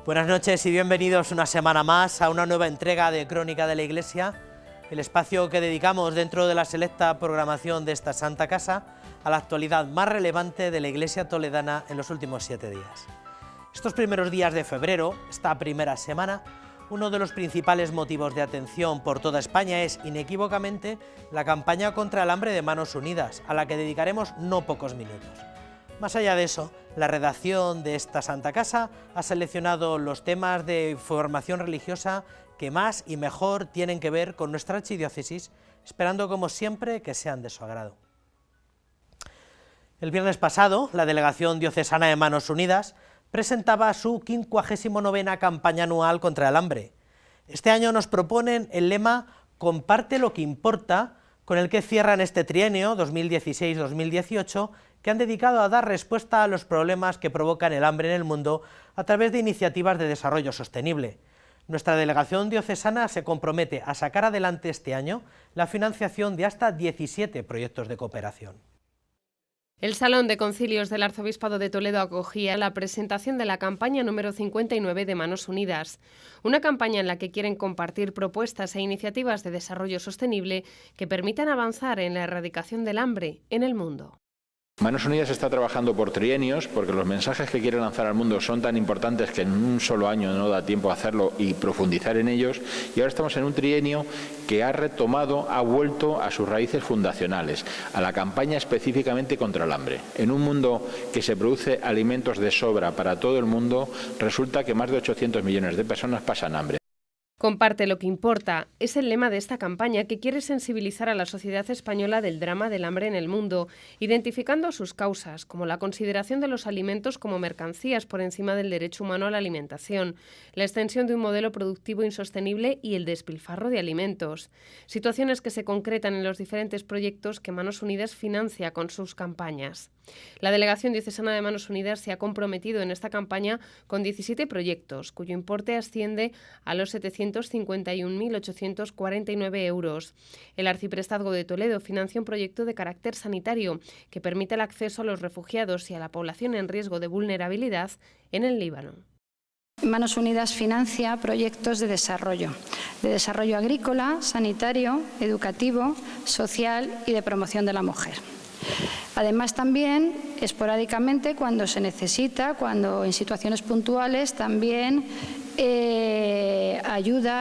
Buenas noches y bienvenidos una semana más a una nueva entrega de Crónica de la Iglesia, el espacio que dedicamos dentro de la selecta programación de esta Santa Casa a la actualidad más relevante de la Iglesia toledana en los últimos 7 días. Estos primeros días de febrero, esta primera semana, uno de los principales motivos de atención por toda España es, inequívocamente, la campaña contra el hambre de Manos Unidas, a la que dedicaremos no pocos minutos. Más allá de eso, la redacción de esta Santa Casa ha seleccionado los temas de formación religiosa que más y mejor tienen que ver con nuestra archidiócesis, esperando como siempre que sean de su agrado. El viernes pasado, la Delegación Diocesana de Manos Unidas presentaba su 59ª campaña anual contra el hambre. Este año nos proponen el lema «Comparte lo que importa», con el que cierran este trienio 2016-2018, que han dedicado a dar respuesta a los problemas que provocan el hambre en el mundo a través de iniciativas de desarrollo sostenible. Nuestra delegación diocesana se compromete a sacar adelante este año la financiación de hasta 17 proyectos de cooperación. El Salón de Concilios del Arzobispado de Toledo acogía la presentación de la campaña número 59 de Manos Unidas, una campaña en la que quieren compartir propuestas e iniciativas de desarrollo sostenible que permitan avanzar en la erradicación del hambre en el mundo. Manos Unidas está trabajando por trienios porque los mensajes que quiere lanzar al mundo son tan importantes que en un solo año no da tiempo a hacerlo y profundizar en ellos, y ahora estamos en un trienio que ha vuelto a sus raíces fundacionales, a la campaña específicamente contra el hambre. En un mundo que se produce alimentos de sobra para todo el mundo, resulta que más de 800 millones de personas pasan hambre. Comparte lo que importa es el lema de esta campaña, que quiere sensibilizar a la sociedad española del drama del hambre en el mundo, identificando sus causas, como la consideración de los alimentos como mercancías por encima del derecho humano a la alimentación, la extensión de un modelo productivo insostenible y el despilfarro de alimentos. Situaciones que se concretan en los diferentes proyectos que Manos Unidas financia con sus campañas. La Delegación Diocesana de Manos Unidas se ha comprometido en esta campaña con 17 proyectos, cuyo importe asciende a los 751.849 euros. El Arciprestazgo de Toledo financia un proyecto de carácter sanitario que permite el acceso a los refugiados y a la población en riesgo de vulnerabilidad en el Líbano. Manos Unidas financia proyectos de desarrollo agrícola, sanitario, educativo, social y de promoción de la mujer. Además, también, esporádicamente, cuando se necesita, cuando en situaciones puntuales, también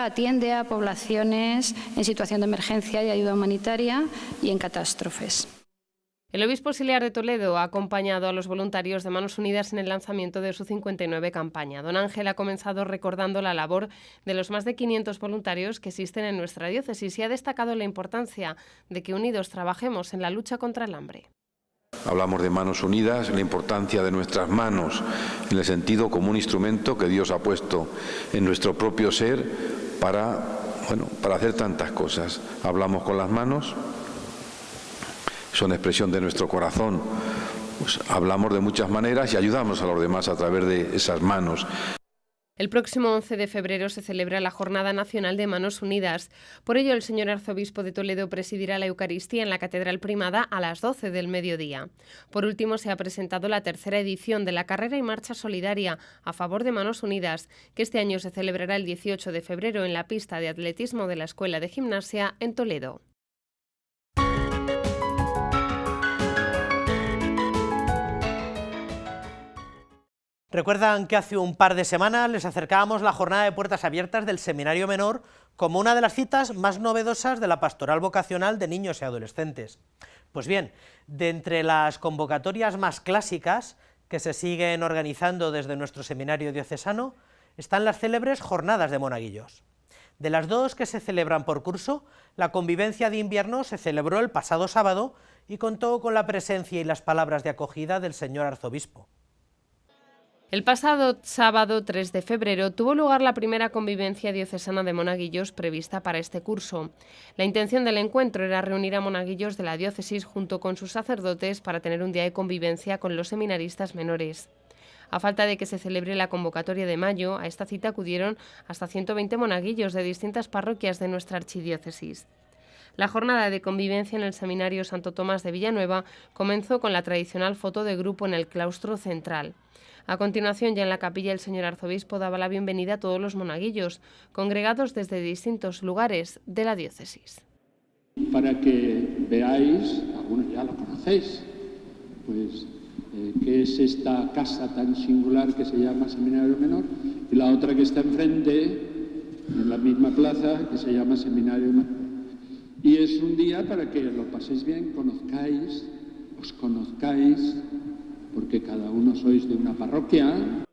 atiende a poblaciones en situación de emergencia y ayuda humanitaria y en catástrofes. El obispo auxiliar de Toledo ha acompañado a los voluntarios de Manos Unidas en el lanzamiento de su 59 campaña. Don Ángel ha comenzado recordando la labor de los más de 500 voluntarios que existen en nuestra diócesis y ha destacado la importancia de que unidos trabajemos en la lucha contra el hambre. Hablamos de Manos Unidas, la importancia de nuestras manos en el sentido como un instrumento que Dios ha puesto en nuestro propio ser para hacer tantas cosas. Hablamos con las manos, son expresión de nuestro corazón. Pues hablamos de muchas maneras y ayudamos a los demás a través de esas manos. El próximo 11 de febrero se celebra la Jornada Nacional de Manos Unidas. Por ello, el señor arzobispo de Toledo presidirá la Eucaristía en la Catedral Primada a las 12 del mediodía. Por último, se ha presentado la tercera edición de la carrera y marcha solidaria a favor de Manos Unidas, que este año se celebrará el 18 de febrero en la pista de atletismo de la Escuela de Gimnasia en Toledo. Recuerdan que hace un par de semanas les acercábamos la jornada de puertas abiertas del Seminario Menor como una de las citas más novedosas de la pastoral vocacional de niños y adolescentes. Pues bien, de entre las convocatorias más clásicas que se siguen organizando desde nuestro seminario diocesano están las célebres jornadas de monaguillos. De las dos que se celebran por curso, la convivencia de invierno se celebró el pasado sábado y contó con la presencia y las palabras de acogida del señor arzobispo. El pasado sábado 3 de febrero tuvo lugar la primera convivencia diocesana de monaguillos prevista para este curso. La intención del encuentro era reunir a monaguillos de la diócesis junto con sus sacerdotes para tener un día de convivencia con los seminaristas menores. A falta de que se celebre la convocatoria de mayo, a esta cita acudieron hasta 120 monaguillos de distintas parroquias de nuestra archidiócesis. La jornada de convivencia en el Seminario Santo Tomás de Villanueva comenzó con la tradicional foto de grupo en el claustro central. A continuación, ya en la capilla, el señor arzobispo daba la bienvenida a todos los monaguillos, congregados desde distintos lugares de la diócesis. Para que veáis, algunos ya lo conocéis, pues qué es esta casa tan singular que se llama Seminario Menor, y la otra que está enfrente, en la misma plaza, que se llama Seminario Mayor. Y es un día para que lo paséis bien, os conozcáis, porque cada uno sois de una parroquia.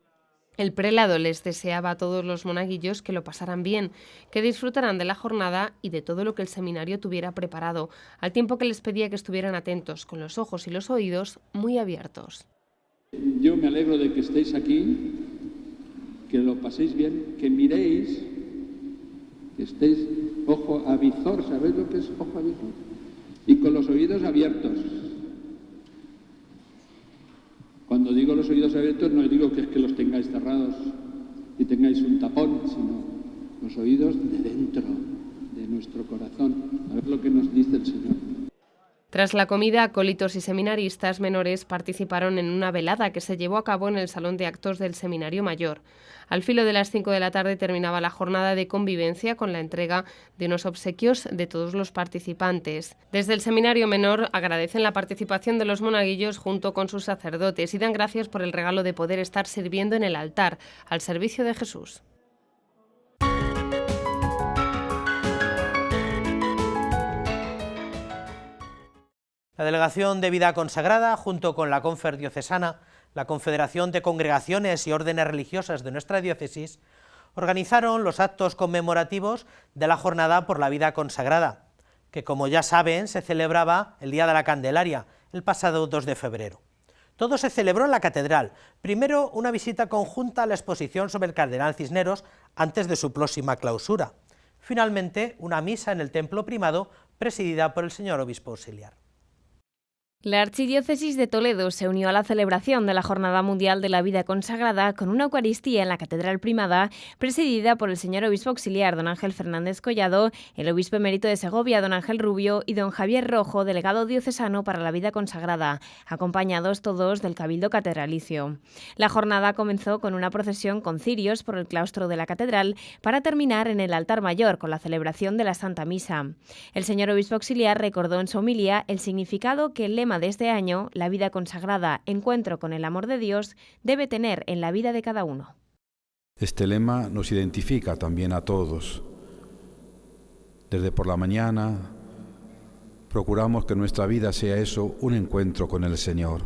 El prelado les deseaba a todos los monaguillos que lo pasaran bien, que disfrutaran de la jornada y de todo lo que el seminario tuviera preparado, al tiempo que les pedía que estuvieran atentos, con los ojos y los oídos muy abiertos. Yo me alegro de que estéis aquí, que lo paséis bien, que miréis, que estéis ojo a visor, ¿sabéis lo que es ojo a visor? Y con los oídos abiertos. Cuando digo los oídos abiertos no digo que es que los tengáis cerrados y tengáis un tapón, sino los oídos de dentro, de nuestro corazón. A ver lo que nos dice el Señor. Tras la comida, acólitos y seminaristas menores participaron en una velada que se llevó a cabo en el Salón de Actos del Seminario Mayor. Al filo de las 5 de la tarde terminaba la jornada de convivencia con la entrega de unos obsequios de todos los participantes. Desde el Seminario Menor agradecen la participación de los monaguillos junto con sus sacerdotes y dan gracias por el regalo de poder estar sirviendo en el altar, al servicio de Jesús. La Delegación de Vida Consagrada, junto con la Confer Diocesana, la Confederación de Congregaciones y Órdenes Religiosas de nuestra diócesis, organizaron los actos conmemorativos de la Jornada por la Vida Consagrada, que, como ya saben, se celebraba el Día de la Candelaria, el pasado 2 de febrero. Todo se celebró en la catedral. Primero, una visita conjunta a la exposición sobre el cardenal Cisneros antes de su próxima clausura. Finalmente, una misa en el templo primado presidida por el señor obispo auxiliar. La Archidiócesis de Toledo se unió a la celebración de la Jornada Mundial de la Vida Consagrada con una Eucaristía en la Catedral Primada, presidida por el señor obispo auxiliar don Ángel Fernández Collado, el obispo emérito de Segovia don Ángel Rubio y don Javier Rojo, delegado diocesano para la Vida Consagrada, acompañados todos del Cabildo Catedralicio. La jornada comenzó con una procesión con cirios por el claustro de la Catedral para terminar en el altar mayor con la celebración de la Santa Misa. El señor obispo auxiliar recordó en su homilía el significado que el lema de este año, la vida consagrada, encuentro con el amor de Dios, debe tener en la vida de cada uno. Este lema nos identifica también a todos. Desde por la mañana procuramos que nuestra vida sea eso, un encuentro con el Señor.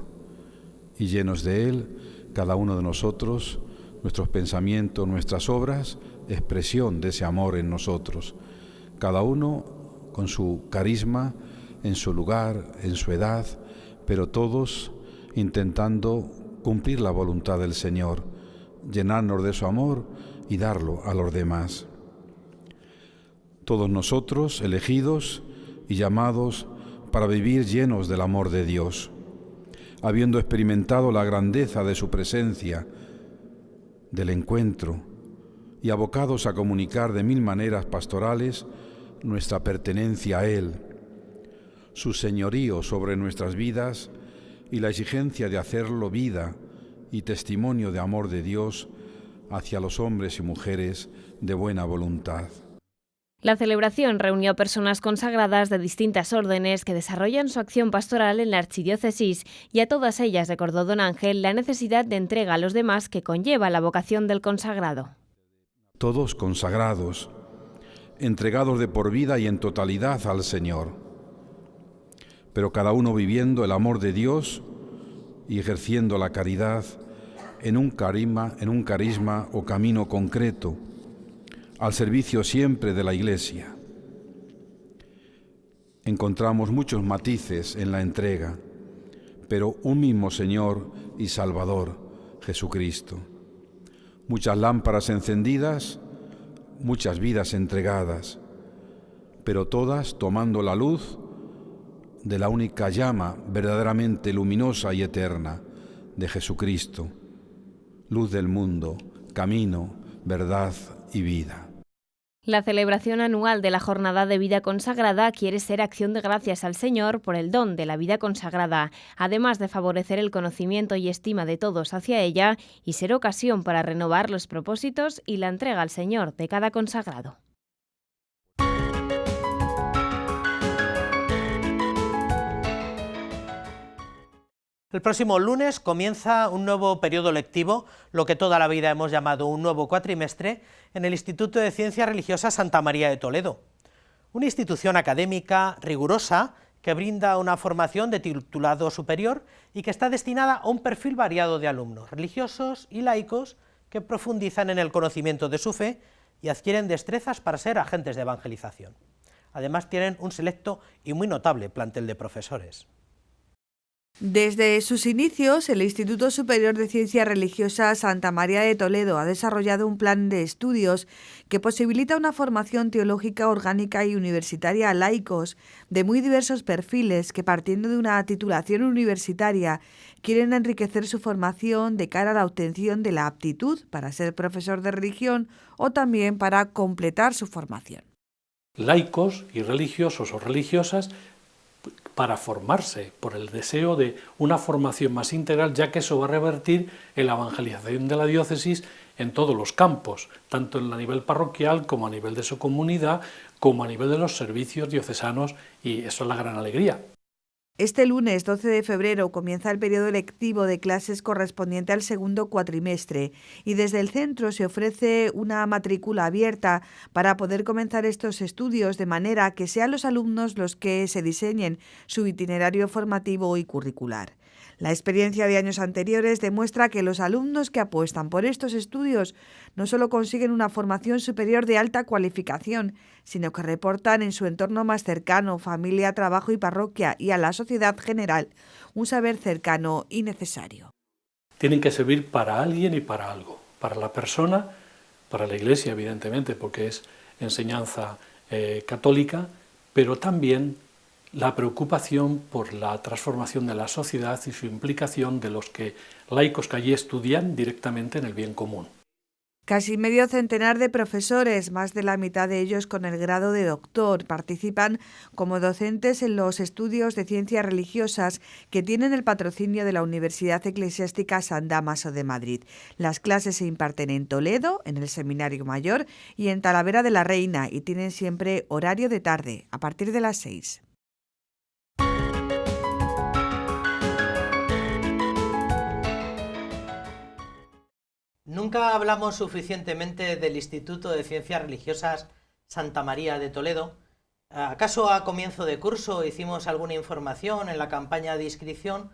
Y llenos de Él, cada uno de nosotros, nuestros pensamientos, nuestras obras, expresión de ese amor en nosotros. Cada uno con su carisma, en su lugar, en su edad, pero todos intentando cumplir la voluntad del Señor, llenarnos de su amor y darlo a los demás. Todos nosotros elegidos y llamados para vivir llenos del amor de Dios, habiendo experimentado la grandeza de su presencia, del encuentro, y abocados a comunicar de mil maneras pastorales nuestra pertenencia a Él, su señorío sobre nuestras vidas y la exigencia de hacerlo vida y testimonio de amor de Dios hacia los hombres y mujeres de buena voluntad. La celebración reunió a personas consagradas de distintas órdenes que desarrollan su acción pastoral en la archidiócesis y a todas ellas recordó don Ángel la necesidad de entrega a los demás que conlleva la vocación del consagrado. Todos consagrados, entregados de por vida y en totalidad al Señor, pero cada uno viviendo el amor de Dios y ejerciendo la caridad en un carisma o camino concreto, al servicio siempre de la Iglesia. Encontramos muchos matices en la entrega, pero un mismo Señor y Salvador, Jesucristo. Muchas lámparas encendidas, muchas vidas entregadas, pero todas tomando la luz de la única llama verdaderamente luminosa y eterna de Jesucristo, luz del mundo, camino, verdad y vida. La celebración anual de la Jornada de Vida Consagrada quiere ser acción de gracias al Señor por el don de la vida consagrada, además de favorecer el conocimiento y estima de todos hacia ella y ser ocasión para renovar los propósitos y la entrega al Señor de cada consagrado. El próximo lunes comienza un nuevo periodo lectivo, lo que toda la vida hemos llamado un nuevo cuatrimestre, en el Instituto de Ciencias Religiosas Santa María de Toledo. Una institución académica rigurosa que brinda una formación de titulado superior y que está destinada a un perfil variado de alumnos, religiosos y laicos, que profundizan en el conocimiento de su fe y adquieren destrezas para ser agentes de evangelización. Además tienen un selecto y muy notable plantel de profesores. Desde sus inicios, el Instituto Superior de Ciencias Religiosas Santa María de Toledo ha desarrollado un plan de estudios que posibilita una formación teológica orgánica y universitaria a laicos de muy diversos perfiles que, partiendo de una titulación universitaria, quieren enriquecer su formación de cara a la obtención de la aptitud para ser profesor de religión o también para completar su formación. Laicos y religiosos o religiosas para formarse, por el deseo de una formación más integral, ya que eso va a revertir en la evangelización de la diócesis en todos los campos, tanto a nivel parroquial como a nivel de su comunidad, como a nivel de los servicios diocesanos, y eso es la gran alegría. Este lunes 12 de febrero comienza el periodo lectivo de clases correspondiente al segundo cuatrimestre y desde el centro se ofrece una matrícula abierta para poder comenzar estos estudios de manera que sean los alumnos los que se diseñen su itinerario formativo y curricular. La experiencia de años anteriores demuestra que los alumnos que apuestan por estos estudios no solo consiguen una formación superior de alta cualificación, sino que reportan en su entorno más cercano, familia, trabajo y parroquia, y a la sociedad general, un saber cercano y necesario. Tienen que servir para alguien y para algo, para la persona, para la Iglesia, evidentemente, porque es enseñanza católica, pero también la preocupación por la transformación de la sociedad y su implicación de los laicos que allí estudian directamente en el bien común. Casi medio centenar de profesores, más de la mitad de ellos con el grado de doctor, participan como docentes en los estudios de ciencias religiosas que tienen el patrocinio de la Universidad Eclesiástica San Dámaso de Madrid. Las clases se imparten en Toledo, en el Seminario Mayor, y en Talavera de la Reina, y tienen siempre horario de tarde, a partir de las 6. Nunca hablamos suficientemente del Instituto de Ciencias Religiosas Santa María de Toledo. ¿Acaso a comienzo de curso hicimos alguna información en la campaña de inscripción?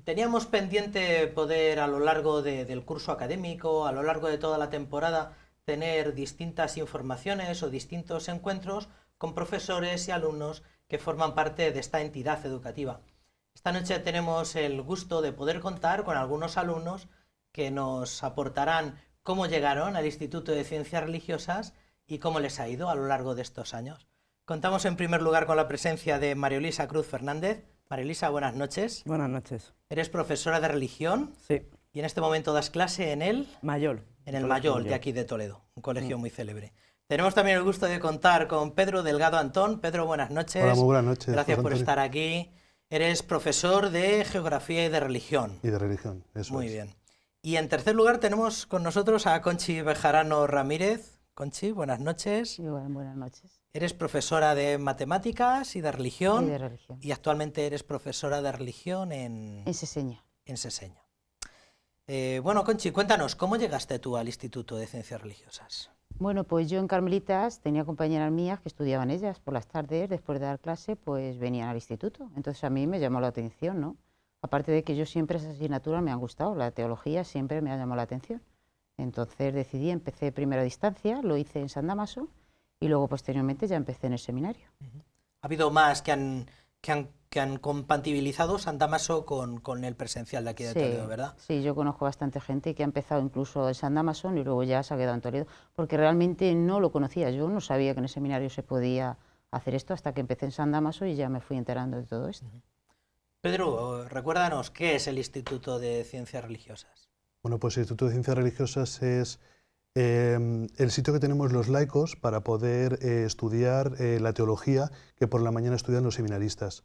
Teníamos pendiente poder a lo largo del curso académico, a lo largo de toda la temporada, tener distintas informaciones o distintos encuentros con profesores y alumnos que forman parte de esta entidad educativa. Esta noche tenemos el gusto de poder contar con algunos alumnos que nos aportarán cómo llegaron al Instituto de Ciencias Religiosas y cómo les ha ido a lo largo de estos años. Contamos en primer lugar con la presencia de María Elisa Cruz Fernández. María Elisa, buenas noches. Buenas noches. Eres profesora de religión. Sí. Y en este momento das clase en el Mayol. En el Mayol, de aquí de Toledo, un colegio muy célebre. Tenemos también el gusto de contar con Pedro Delgado Antón. Pedro, buenas noches. Hola, muy buenas noches. Gracias por estar aquí. Eres profesor de Geografía y de Religión. Y de Religión, eso Muy es. bien. Y en tercer lugar tenemos con nosotros a Conchi Bejarano Ramírez. Conchi, buenas noches. Sí, buenas noches. Eres profesora de Matemáticas y de Religión. Y de Religión. Y actualmente eres profesora de Religión en Seseña. En Seseña. Bueno, Conchi, cuéntanos, ¿cómo llegaste tú al Instituto de Ciencias Religiosas? Bueno, pues yo en Carmelitas tenía compañeras mías que estudiaban ellas por las tardes, después de dar clase, pues venían al instituto. Entonces a mí me llamó la atención, ¿no? Aparte de que yo siempre esas asignaturas me han gustado, la teología siempre me ha llamado la atención. Entonces decidí, empecé primero a distancia, lo hice en San Dámaso y luego posteriormente ya empecé en el seminario. Ha habido más que han compatibilizado San Dámaso con el presencial de aquí de Toledo, ¿verdad? Sí, yo conozco bastante gente que ha empezado incluso en San Dámaso y luego ya se ha quedado en Toledo, porque realmente no lo conocía, yo no sabía que en el seminario se podía hacer esto hasta que empecé en San Dámaso y ya me fui enterando de todo esto. Pedro, recuérdanos, ¿qué es el Instituto de Ciencias Religiosas? Bueno, pues el Instituto de Ciencias Religiosas es el sitio que tenemos los laicos para poder estudiar la teología que por la mañana estudian los seminaristas.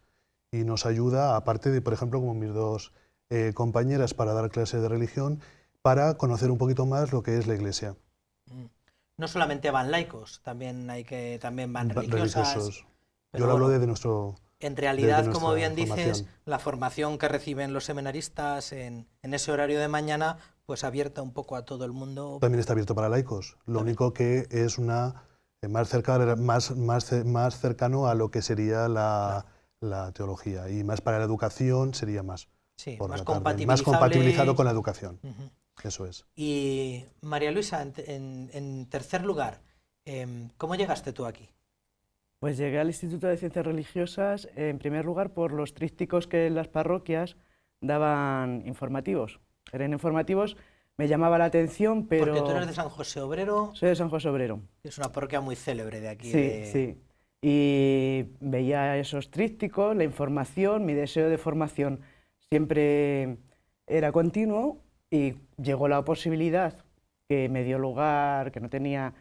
Y nos ayuda, aparte de, por ejemplo, como mis dos compañeras para dar clases de religión, para conocer un poquito más lo que es la Iglesia. No solamente van laicos, también van religiosas. Yo lo hablo desde nuestro... En realidad, como bien dices, la formación que reciben los seminaristas en ese horario de mañana, pues abierta un poco a todo el mundo. También está abierto para laicos. Lo único que es más cercano a lo que sería la teología, y más para la educación sería más. Sí, más compatibilizado con la educación. Eso es. Y María Luisa, en tercer lugar, ¿cómo llegaste tú aquí? Pues llegué al Instituto de Ciencias Religiosas, en primer lugar, por los trípticos que en las parroquias daban informativos. Eran informativos, me llamaba la atención, pero... Porque tú eres de San José Obrero. Soy de San José Obrero. Es una parroquia muy célebre de aquí. Sí, sí. Y veía esos trípticos, la información, mi deseo de formación siempre era continuo, y llegó la posibilidad que me dio lugar, que tenía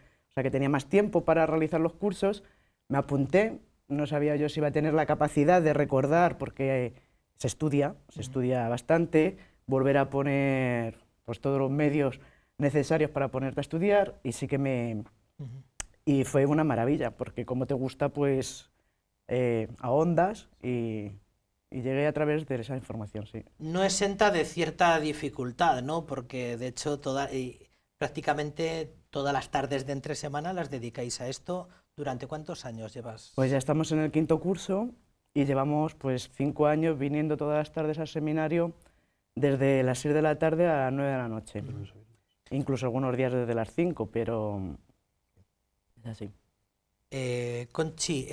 más tiempo para realizar los cursos. Me apunté, no sabía yo si iba a tener la capacidad de recordar, porque se estudia bastante, volver a poner pues todos los medios necesarios para ponerte a estudiar, y sí que y fue una maravilla, porque como te gusta, pues ahondas y llegué a través de esa información, sí. No exenta de cierta dificultad, ¿no? Porque de hecho prácticamente todas las tardes de entre semana las dedicáis a esto. ¿Durante cuántos años llevas? Pues ya estamos en el 5º curso y llevamos pues 5 años viniendo todas las tardes al seminario, desde las 6 de la tarde a las 9 de la noche. Incluso algunos días desde las 5, pero es así. Conchi,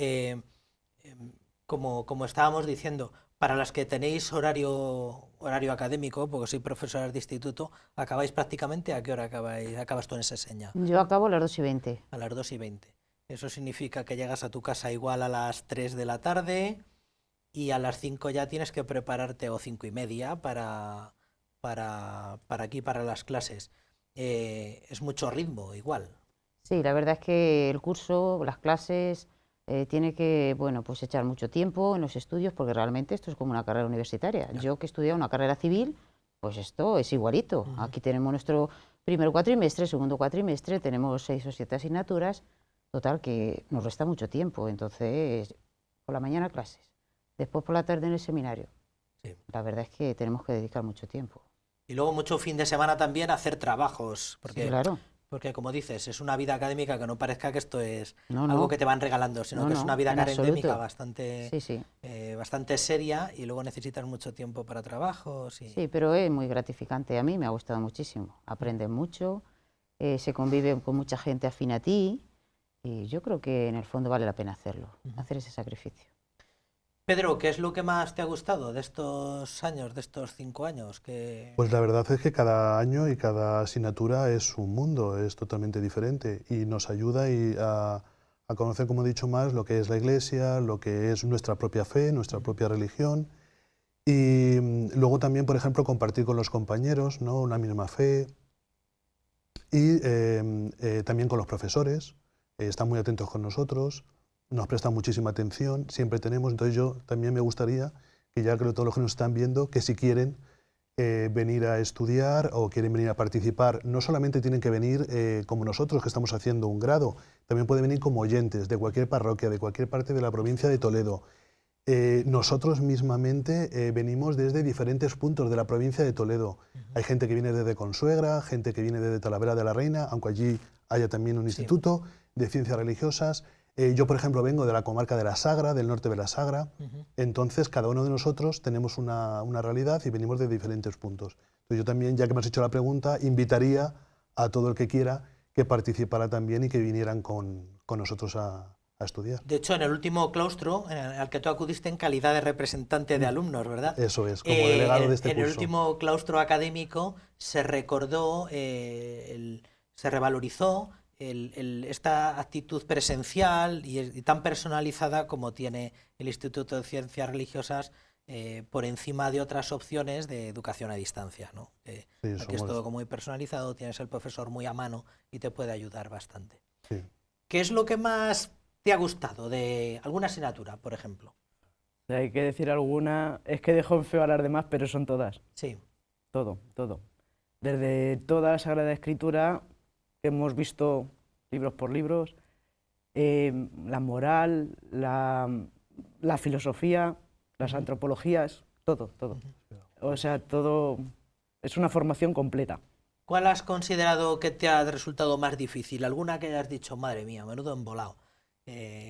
como estábamos diciendo, para las que tenéis horario académico, porque soy profesora de instituto, ¿acabáis prácticamente? ¿A qué hora acabas tú en esa seña? Yo acabo a las 2:20. A las 2:20. Eso significa que llegas a tu casa igual a las 3 de la tarde y a las 5 ya tienes que prepararte, o 5:30, para las clases. Es mucho ritmo, igual. Sí, la verdad es que el curso, las clases, tiene que pues echar mucho tiempo en los estudios, porque realmente esto es como una carrera universitaria. Ya. Yo que he estudiado una carrera civil, pues esto es igualito. Aquí tenemos nuestro primer cuatrimestre, segundo cuatrimestre, tenemos 6 o 7 asignaturas. Total, que nos resta mucho tiempo. Entonces, por la mañana clases, después por la tarde en el seminario. Sí. La verdad es que tenemos que dedicar mucho tiempo. Y luego mucho fin de semana también a hacer trabajos, porque, sí, claro. Porque como dices, es una vida académica que no parezca que esto es algo que te van regalando, sino que es una vida académica bastante, bastante seria, y luego necesitas mucho tiempo para trabajos. Sí, pero es muy gratificante. A mí me ha gustado muchísimo. Aprendes mucho, se convive con mucha gente afín a ti. Y yo creo que en el fondo vale la pena hacerlo, hacer ese sacrificio. Pedro, ¿qué es lo que más te ha gustado de estos años, de estos 5 años? Pues la verdad es que cada año y cada asignatura es un mundo, es totalmente diferente, y nos ayuda a conocer, como he dicho, más lo que es la Iglesia, lo que es nuestra propia fe, nuestra propia religión, y luego también, por ejemplo, compartir con los compañeros, ¿no?, una misma fe, y también con los profesores. Están muy atentos con nosotros, nos prestan muchísima atención, siempre tenemos. Entonces yo también me gustaría que, ya creo que todos los que nos están viendo, que si quieren venir a estudiar o quieren venir a participar, no solamente tienen que venir como nosotros, que estamos haciendo un grado, también pueden venir como oyentes de cualquier parroquia, de cualquier parte de la provincia de Toledo. Nosotros mismamente venimos desde diferentes puntos de la provincia de Toledo. Hay gente que viene desde Consuegra, gente que viene desde Talavera de la Reina, aunque allí haya también un instituto de ciencias religiosas. Yo, por ejemplo, vengo de la comarca de la Sagra, del norte de la Sagra. Entonces, cada uno de nosotros tenemos una realidad y venimos de diferentes puntos. Entonces, yo también, ya que me has hecho la pregunta, invitaría a todo el que quiera que participara también y que vinieran con nosotros a estudiar. De hecho, en el último claustro, al que tú acudiste en calidad de representante de alumnos, ¿verdad? Eso es, como delegado de este curso. En el último claustro académico se recordó, se revalorizó esta actitud presencial y tan personalizada como tiene el Instituto de Ciencias Religiosas por encima de otras opciones de educación a distancia, ¿no? Aquí es todo como muy personalizado, tienes el profesor muy a mano y te puede ayudar bastante. Sí. ¿Qué es lo que más te ha gustado de alguna asignatura, por ejemplo? Si hay que decir alguna, es que dejo en feo a las demás, pero son todas. Sí. Todo, todo. Desde toda la Sagrada Escritura, que hemos visto libros por libros, la moral, la filosofía, las antropologías, todo, todo. O sea, todo es una formación completa. ¿Cuál has considerado que te ha resultado más difícil? ¿Alguna que hayas dicho, madre mía, menudo embolado?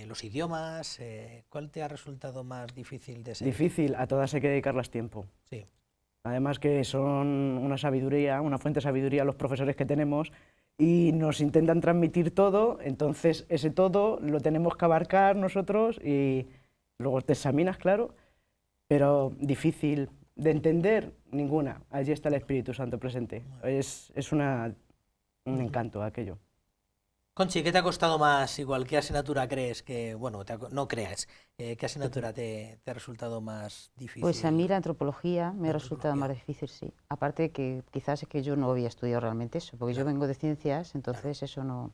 ¿Los idiomas? ¿Cuál te ha resultado más difícil de ser? Difícil, a todas hay que dedicarlas tiempo. Sí. Además que son una sabiduría, una fuente de sabiduría los profesores que tenemos y nos intentan transmitir todo, entonces ese todo lo tenemos que abarcar nosotros y luego te examinas, claro, pero difícil de entender, ninguna. Allí está el Espíritu Santo presente. Es un encanto aquello. Conchi, ¿qué te ha costado más? Igual, ¿qué asignatura crees que, bueno, no creas, qué asignatura te ha resultado más difícil? Pues a mí la antropología me ha resultado más difícil, sí. Aparte de que quizás es que yo no había estudiado realmente eso, porque yo vengo de ciencias, entonces eso no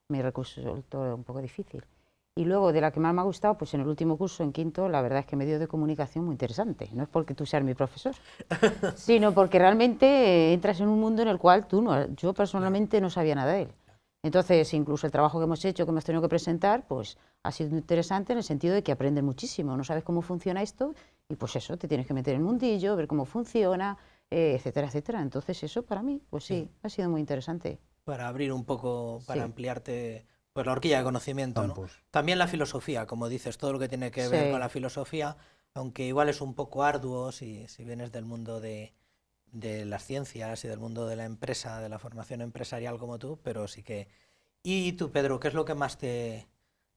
me resultó un poco difícil. Y luego, de la que más me ha gustado, pues en el último curso, en quinto, la verdad es que medio de comunicación muy interesante. No es porque tú seas mi profesor, sino porque realmente entras en un mundo en el cual yo personalmente no sabía nada de él. Entonces, incluso el trabajo que hemos hecho, que hemos tenido que presentar, pues ha sido interesante en el sentido de que aprendes muchísimo. No sabes cómo funciona esto y pues eso, te tienes que meter en el mundillo, ver cómo funciona, etcétera, etcétera. Entonces eso para mí, pues sí, ha sido muy interesante. Para abrir un poco, para ampliarte pues la horquilla de conocimiento, ¿no? También la filosofía, como dices, todo lo que tiene que ver con la filosofía, aunque igual es un poco arduo si vienes del mundo de las ciencias y del mundo de la empresa, de la formación empresarial como tú, pero sí que... Y tú, Pedro, ¿qué es lo que más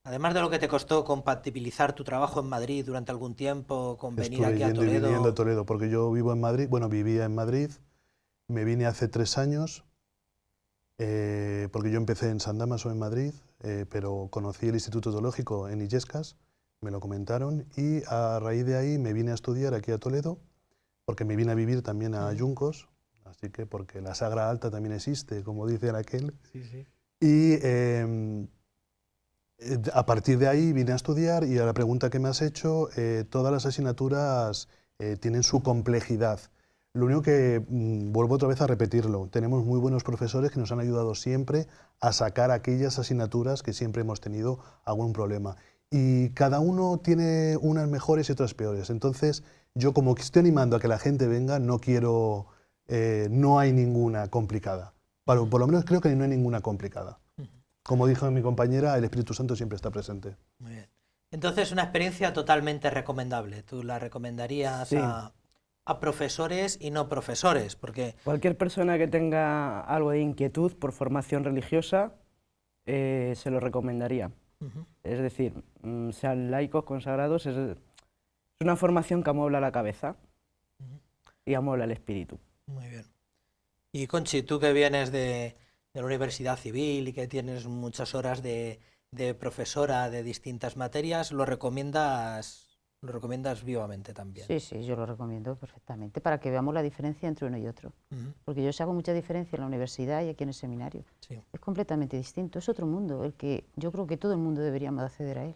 además de lo que te costó compatibilizar tu trabajo en Madrid durante algún tiempo, con venir aquí a Toledo? Estuve viviendo a Toledo, porque yo vivo en Madrid, bueno, vivía en Madrid, me vine hace 3 años, porque yo empecé en San Dámaso, en Madrid, pero conocí el Instituto Teológico en Illescas, me lo comentaron, y a raíz de ahí me vine a estudiar aquí a Toledo, porque me vine a vivir también a Juncos, así que porque la Sagra Alta también existe, como dice aquel. Sí, sí. Y a partir de ahí vine a estudiar y a la pregunta que me has hecho, todas las asignaturas tienen su complejidad. Lo único que, vuelvo otra vez a repetirlo, tenemos muy buenos profesores que nos han ayudado siempre a sacar aquellas asignaturas que siempre hemos tenido algún problema. Y cada uno tiene unas mejores y otras peores. Entonces, yo como que estoy animando a que la gente venga, no hay ninguna complicada. Por lo menos creo que no hay ninguna complicada. Como dijo mi compañera, el Espíritu Santo siempre está presente. Muy bien. Entonces, una experiencia totalmente recomendable. ¿Tú la recomendarías a profesores y no profesores? Porque cualquier persona que tenga algo de inquietud por formación religiosa, se lo recomendaría. Es decir, sean laicos, consagrados, es una formación que amuebla la cabeza y amuebla el espíritu. Muy bien. Y Conchi, tú que vienes de la Universidad Civil y que tienes muchas horas de profesora de distintas materias, ¿lo recomiendas vivamente también? Sí, sí, yo lo recomiendo perfectamente, para que veamos la diferencia entre uno y otro. Porque yo hago mucha diferencia en la universidad y aquí en el seminario. Sí. Es completamente distinto, es otro mundo, el que yo creo que todo el mundo deberíamos acceder a él.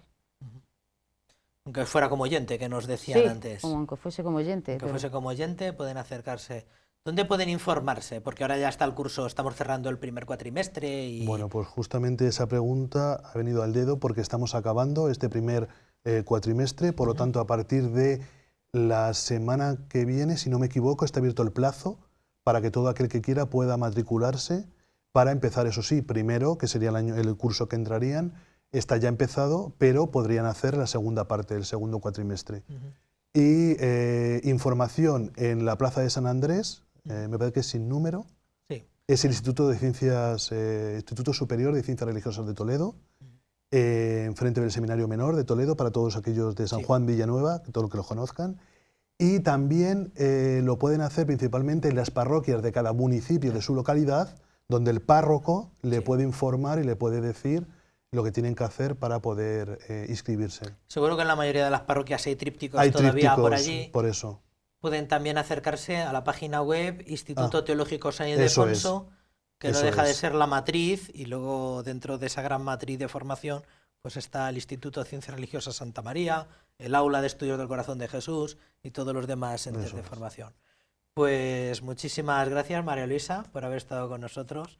Aunque fuera como oyente, que nos decían antes. Aunque fuese como oyente. Aunque fuese como oyente, pueden acercarse. ¿Dónde pueden informarse? Porque ahora ya está el curso, estamos cerrando el primer cuatrimestre y... Bueno, pues justamente esa pregunta ha venido al dedo porque estamos acabando este primer cuatrimestre, por lo tanto, a partir de la semana que viene, si no me equivoco, está abierto el plazo para que todo aquel que quiera pueda matricularse para empezar, eso sí, primero, que sería el curso que entrarían, está ya empezado, pero podrían hacer la segunda parte, el segundo cuatrimestre. Y información en la Plaza de San Andrés, me parece que es sin número, es el Instituto Superior de Ciencias Religiosas de Toledo, enfrente del Seminario Menor de Toledo, para todos aquellos de San Juan Villanueva, todos los que lo conozcan. Y también lo pueden hacer principalmente en las parroquias de cada municipio de su localidad, donde el párroco le puede informar y le puede decir lo que tienen que hacer para poder inscribirse. Seguro que en la mayoría de las parroquias hay trípticos Hay todavía trípticos, por allí. por eso. Pueden también acercarse a la página web Instituto Teológico San eso Ildefonso, que no eso deja de es. ser la matriz, y luego dentro de esa gran matriz de formación pues está el Instituto de Ciencias Religiosas Santa María, el Aula de Estudios del Corazón de Jesús y todos los demás centros Eso de es. formación. Pues muchísimas gracias, María Luisa, por haber estado con nosotros.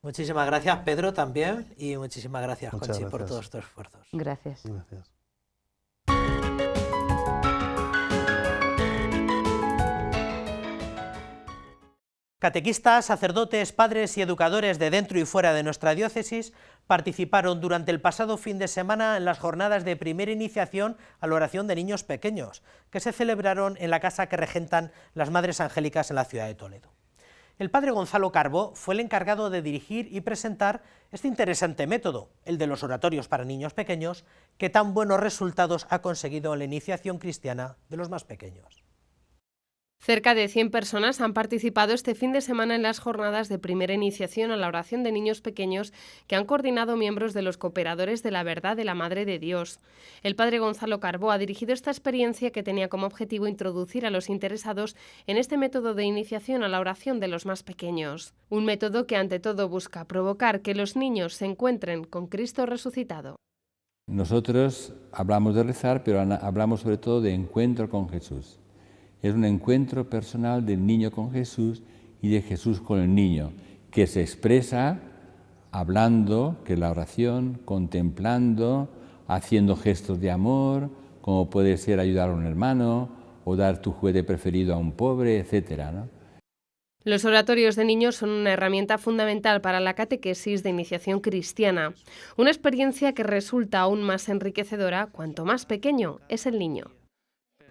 Muchísimas gracias, Pedro, también, y muchísimas gracias, Muchas Conchi, por gracias. todos tus esfuerzos. Gracias. Gracias. Catequistas, sacerdotes, padres y educadores de dentro y fuera de nuestra diócesis participaron durante el pasado fin de semana en las jornadas de primera iniciación a la oración de niños pequeños, que se celebraron en la casa que regentan las Madres Angélicas en la ciudad de Toledo. El padre Gonzalo Carbó fue el encargado de dirigir y presentar este interesante método, el de los oratorios para niños pequeños, que tan buenos resultados ha conseguido en la iniciación cristiana de los más pequeños. Cerca de 100 personas han participado este fin de semana en las jornadas de primera iniciación a la oración de niños pequeños que han coordinado miembros de los Cooperadores de la Verdad de la Madre de Dios. El padre Gonzalo Carbó ha dirigido esta experiencia que tenía como objetivo introducir a los interesados en este método de iniciación a la oración de los más pequeños. Un método que ante todo busca provocar que los niños se encuentren con Cristo resucitado. Nosotros hablamos de rezar, pero hablamos sobre todo de encuentro con Jesús. Es un encuentro personal del niño con Jesús y de Jesús con el niño, que se expresa hablando, que la oración, contemplando, haciendo gestos de amor, como puede ser ayudar a un hermano o dar tu juguete preferido a un pobre, etcétera, ¿no? Los oratorios de niños son una herramienta fundamental para la catequesis de iniciación cristiana, una experiencia que resulta aún más enriquecedora cuanto más pequeño es el niño.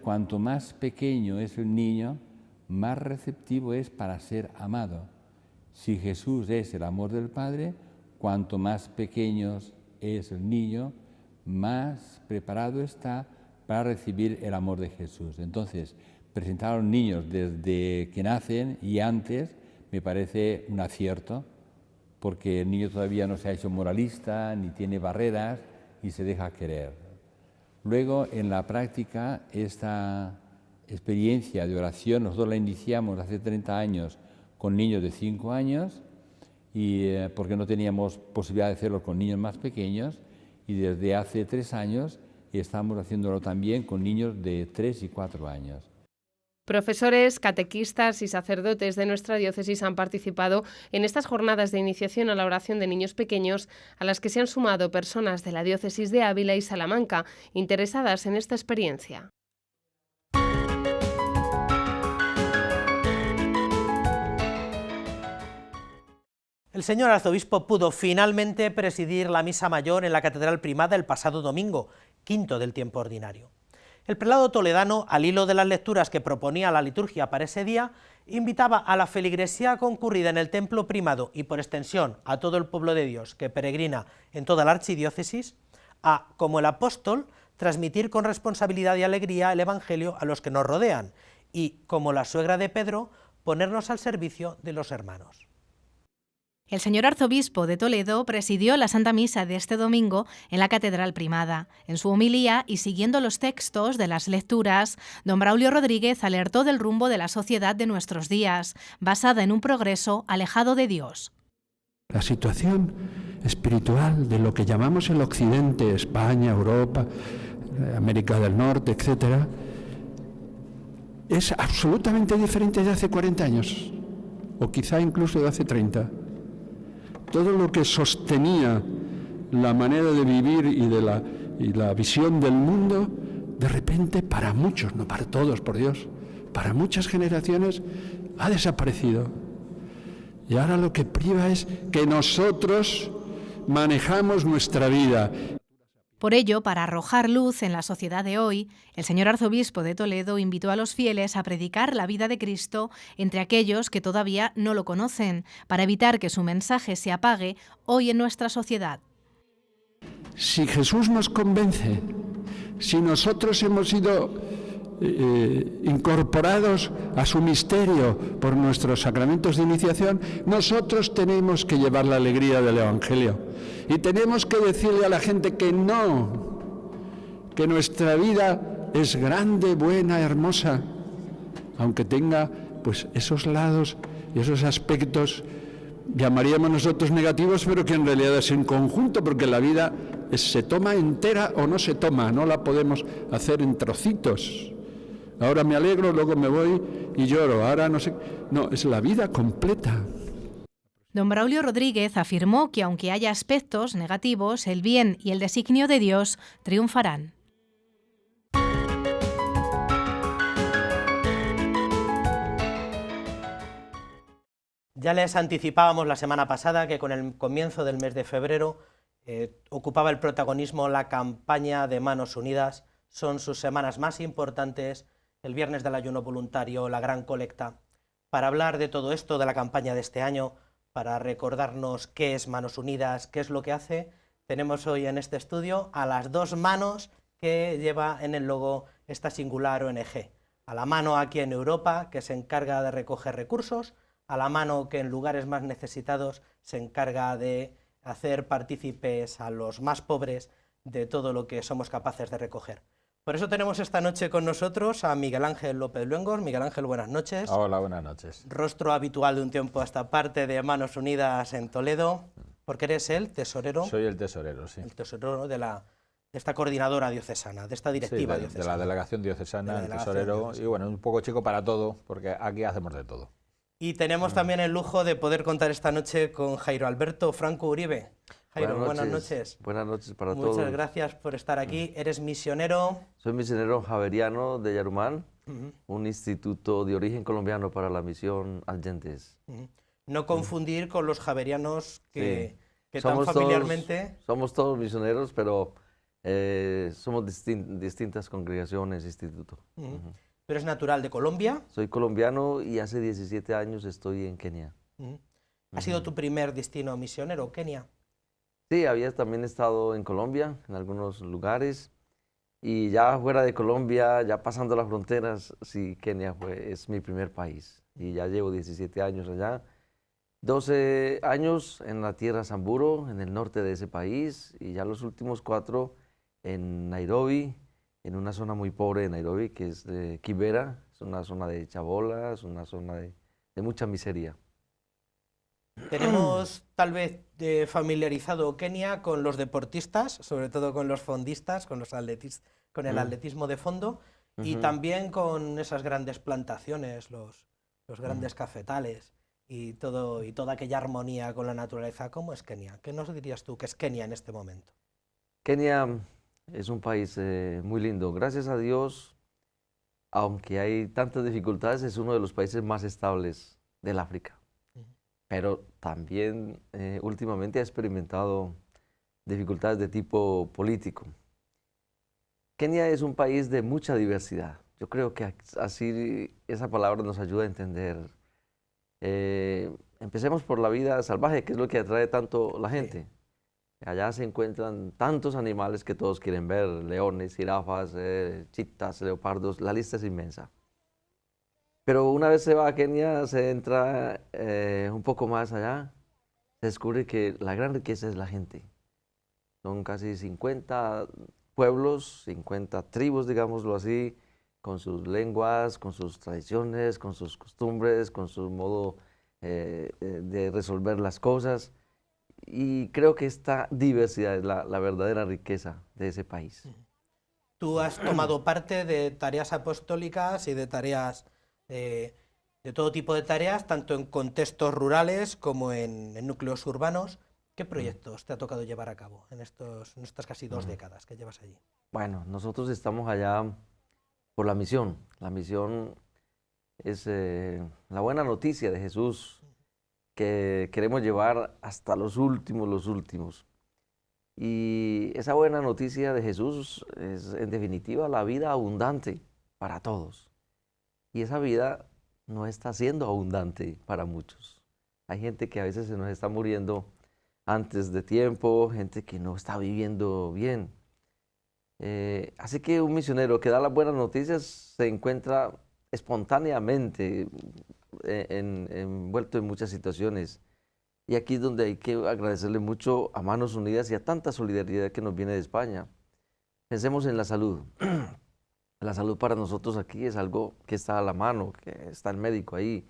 Cuanto más pequeño es el niño, más receptivo es para ser amado. Si Jesús es el amor del Padre, cuanto más pequeño es el niño, más preparado está para recibir el amor de Jesús. Entonces, presentar a los niños desde que nacen y antes me parece un acierto, porque el niño todavía no se ha hecho moralista, ni tiene barreras y se deja querer. Luego, en la práctica, esta experiencia de oración, nosotros la iniciamos hace 30 años con niños de 5 años, y porque no teníamos posibilidad de hacerlo con niños más pequeños, y desde hace 3 años estamos haciéndolo también con niños de 3 y 4 años. Profesores, catequistas y sacerdotes de nuestra diócesis han participado en estas jornadas de iniciación a la oración de niños pequeños, a las que se han sumado personas de la diócesis de Ávila y Salamanca, interesadas en esta experiencia. El señor arzobispo pudo finalmente presidir la misa mayor en la Catedral Primada el pasado domingo, quinto del tiempo ordinario. El prelado toledano, al hilo de las lecturas que proponía la liturgia para ese día, invitaba a la feligresía concurrida en el templo primado y por extensión a todo el pueblo de Dios que peregrina en toda la archidiócesis, a, como el apóstol, transmitir con responsabilidad y alegría el Evangelio a los que nos rodean y, como la suegra de Pedro, ponernos al servicio de los hermanos. El señor arzobispo de Toledo presidió la Santa Misa de este domingo en la Catedral Primada. En su homilía y siguiendo los textos de las lecturas, don Braulio Rodríguez alertó del rumbo de la sociedad de nuestros días, basada en un progreso alejado de Dios. La situación espiritual de lo que llamamos el Occidente, España, Europa, América del Norte, etc., es absolutamente diferente de hace 40 años, o quizá incluso de hace 30. Todo lo que sostenía la manera de vivir y la visión del mundo, de repente para muchos, no para todos, por Dios, para muchas generaciones ha desaparecido. Y ahora lo que priva es que nosotros manejamos nuestra vida. Por ello, para arrojar luz en la sociedad de hoy, el señor arzobispo de Toledo invitó a los fieles a predicar la vida de Cristo entre aquellos que todavía no lo conocen, para evitar que su mensaje se apague hoy en nuestra sociedad. Si Jesús nos convence, si nosotros hemos sido incorporados a su misterio por nuestros sacramentos de iniciación, nosotros tenemos que llevar la alegría del Evangelio y tenemos que decirle a la gente que no, que nuestra vida es grande, buena, hermosa, aunque tenga pues esos lados y esos aspectos, llamaríamos nosotros negativos, pero que en realidad es en conjunto, porque la vida se toma entera o no se toma, no la podemos hacer en trocitos. Ahora me alegro, luego me voy y lloro, ahora no sé. No, es la vida completa. Don Braulio Rodríguez afirmó que aunque haya aspectos negativos, el bien y el designio de Dios triunfarán. Ya les anticipábamos la semana pasada que con el comienzo del mes de febrero ocupaba el protagonismo la campaña de Manos Unidas. Son sus semanas más importantes, el viernes del ayuno voluntario, la gran colecta. Para hablar de todo esto, de la campaña de este año, para recordarnos qué es Manos Unidas, qué es lo que hace, tenemos hoy en este estudio a las dos manos que lleva en el logo esta singular ONG. A la mano aquí en Europa, que se encarga de recoger recursos, a la mano que en lugares más necesitados se encarga de hacer partícipes a los más pobres de todo lo que somos capaces de recoger. Por eso tenemos esta noche con nosotros a Miguel Ángel López Luengos. Miguel Ángel, buenas noches. Hola, buenas noches. Rostro habitual de un tiempo a esta parte de Manos Unidas en Toledo, porque eres el tesorero. Soy el tesorero, sí. El tesorero de esta coordinadora diocesana, de esta directiva diocesana. De la delegación diocesana, el tesorero, y bueno, un poco chico para todo, porque aquí hacemos de todo. Y tenemos también el lujo de poder contar esta noche con Jairo Alberto Franco Uribe. Jairo, buenas noches. Buenas noches para todos. Muchas gracias por estar aquí. Eres misionero. Soy misionero javeriano de Yarumán, un instituto de origen colombiano para la misión Adyentes. No confundir con los javerianos que tan familiarmente... Somos todos misioneros, pero somos distintas congregaciones, instituto. ¿Tú eres natural de Colombia? Soy colombiano y hace 17 años estoy en Kenia. ¿Ha sido tu primer destino misionero, Kenia? Sí, había también estado en Colombia, en algunos lugares, y ya fuera de Colombia, ya pasando las fronteras, sí, Kenia es mi primer país. Y ya llevo 17 años allá, 12 años en la tierra Samburu, en el norte de ese país, y ya los últimos 4 en Nairobi, en una zona muy pobre de Nairobi, que es de Kibera, es una zona de chabola, es una zona de mucha miseria. Tenemos tal vez familiarizado Kenia con los deportistas, sobre todo con los fondistas, con el atletismo de fondo, y también con esas grandes plantaciones, los grandes cafetales y toda aquella armonía con la naturaleza. ¿Cómo es Kenia? ¿Qué nos dirías tú que es Kenia en este momento? Kenia es un país muy lindo. Gracias a Dios, aunque hay tantas dificultades, es uno de los países más estables del África. Pero también últimamente ha experimentado dificultades de tipo político. Kenia es un país de mucha diversidad. Yo creo que así esa palabra nos ayuda a entender. Empecemos por la vida salvaje, que es lo que atrae tanto la gente. Allá se encuentran tantos animales que todos quieren ver, leones, jirafas, chitas, leopardos, la lista es inmensa. Pero una vez se va a Kenia, se entra un poco más allá, se descubre que la gran riqueza es la gente. Son casi 50 pueblos, 50 tribus, digámoslo así, con sus lenguas, con sus tradiciones, con sus costumbres, con su modo de resolver las cosas. Y creo que esta diversidad es la verdadera riqueza de ese país. Tú has tomado parte de tareas apostólicas y de tareas, de todo tipo de tareas, tanto en contextos rurales como en núcleos urbanos. ¿Qué proyectos te ha tocado llevar a cabo en estas casi 2 décadas que llevas allí? Bueno, nosotros estamos allá por la misión. La misión es la buena noticia de Jesús que queremos llevar hasta los últimos. Y esa buena noticia de Jesús es, en definitiva, la vida abundante para todos. Y esa vida no está siendo abundante para muchos. Hay gente que a veces se nos está muriendo antes de tiempo, gente que no está viviendo bien. Así que un misionero que da las buenas noticias se encuentra espontáneamente envuelto en muchas situaciones. Y aquí es donde hay que agradecerle mucho a Manos Unidas y a tanta solidaridad que nos viene de España. Pensemos en la salud. La salud para nosotros aquí es algo que está a la mano, que está el médico ahí.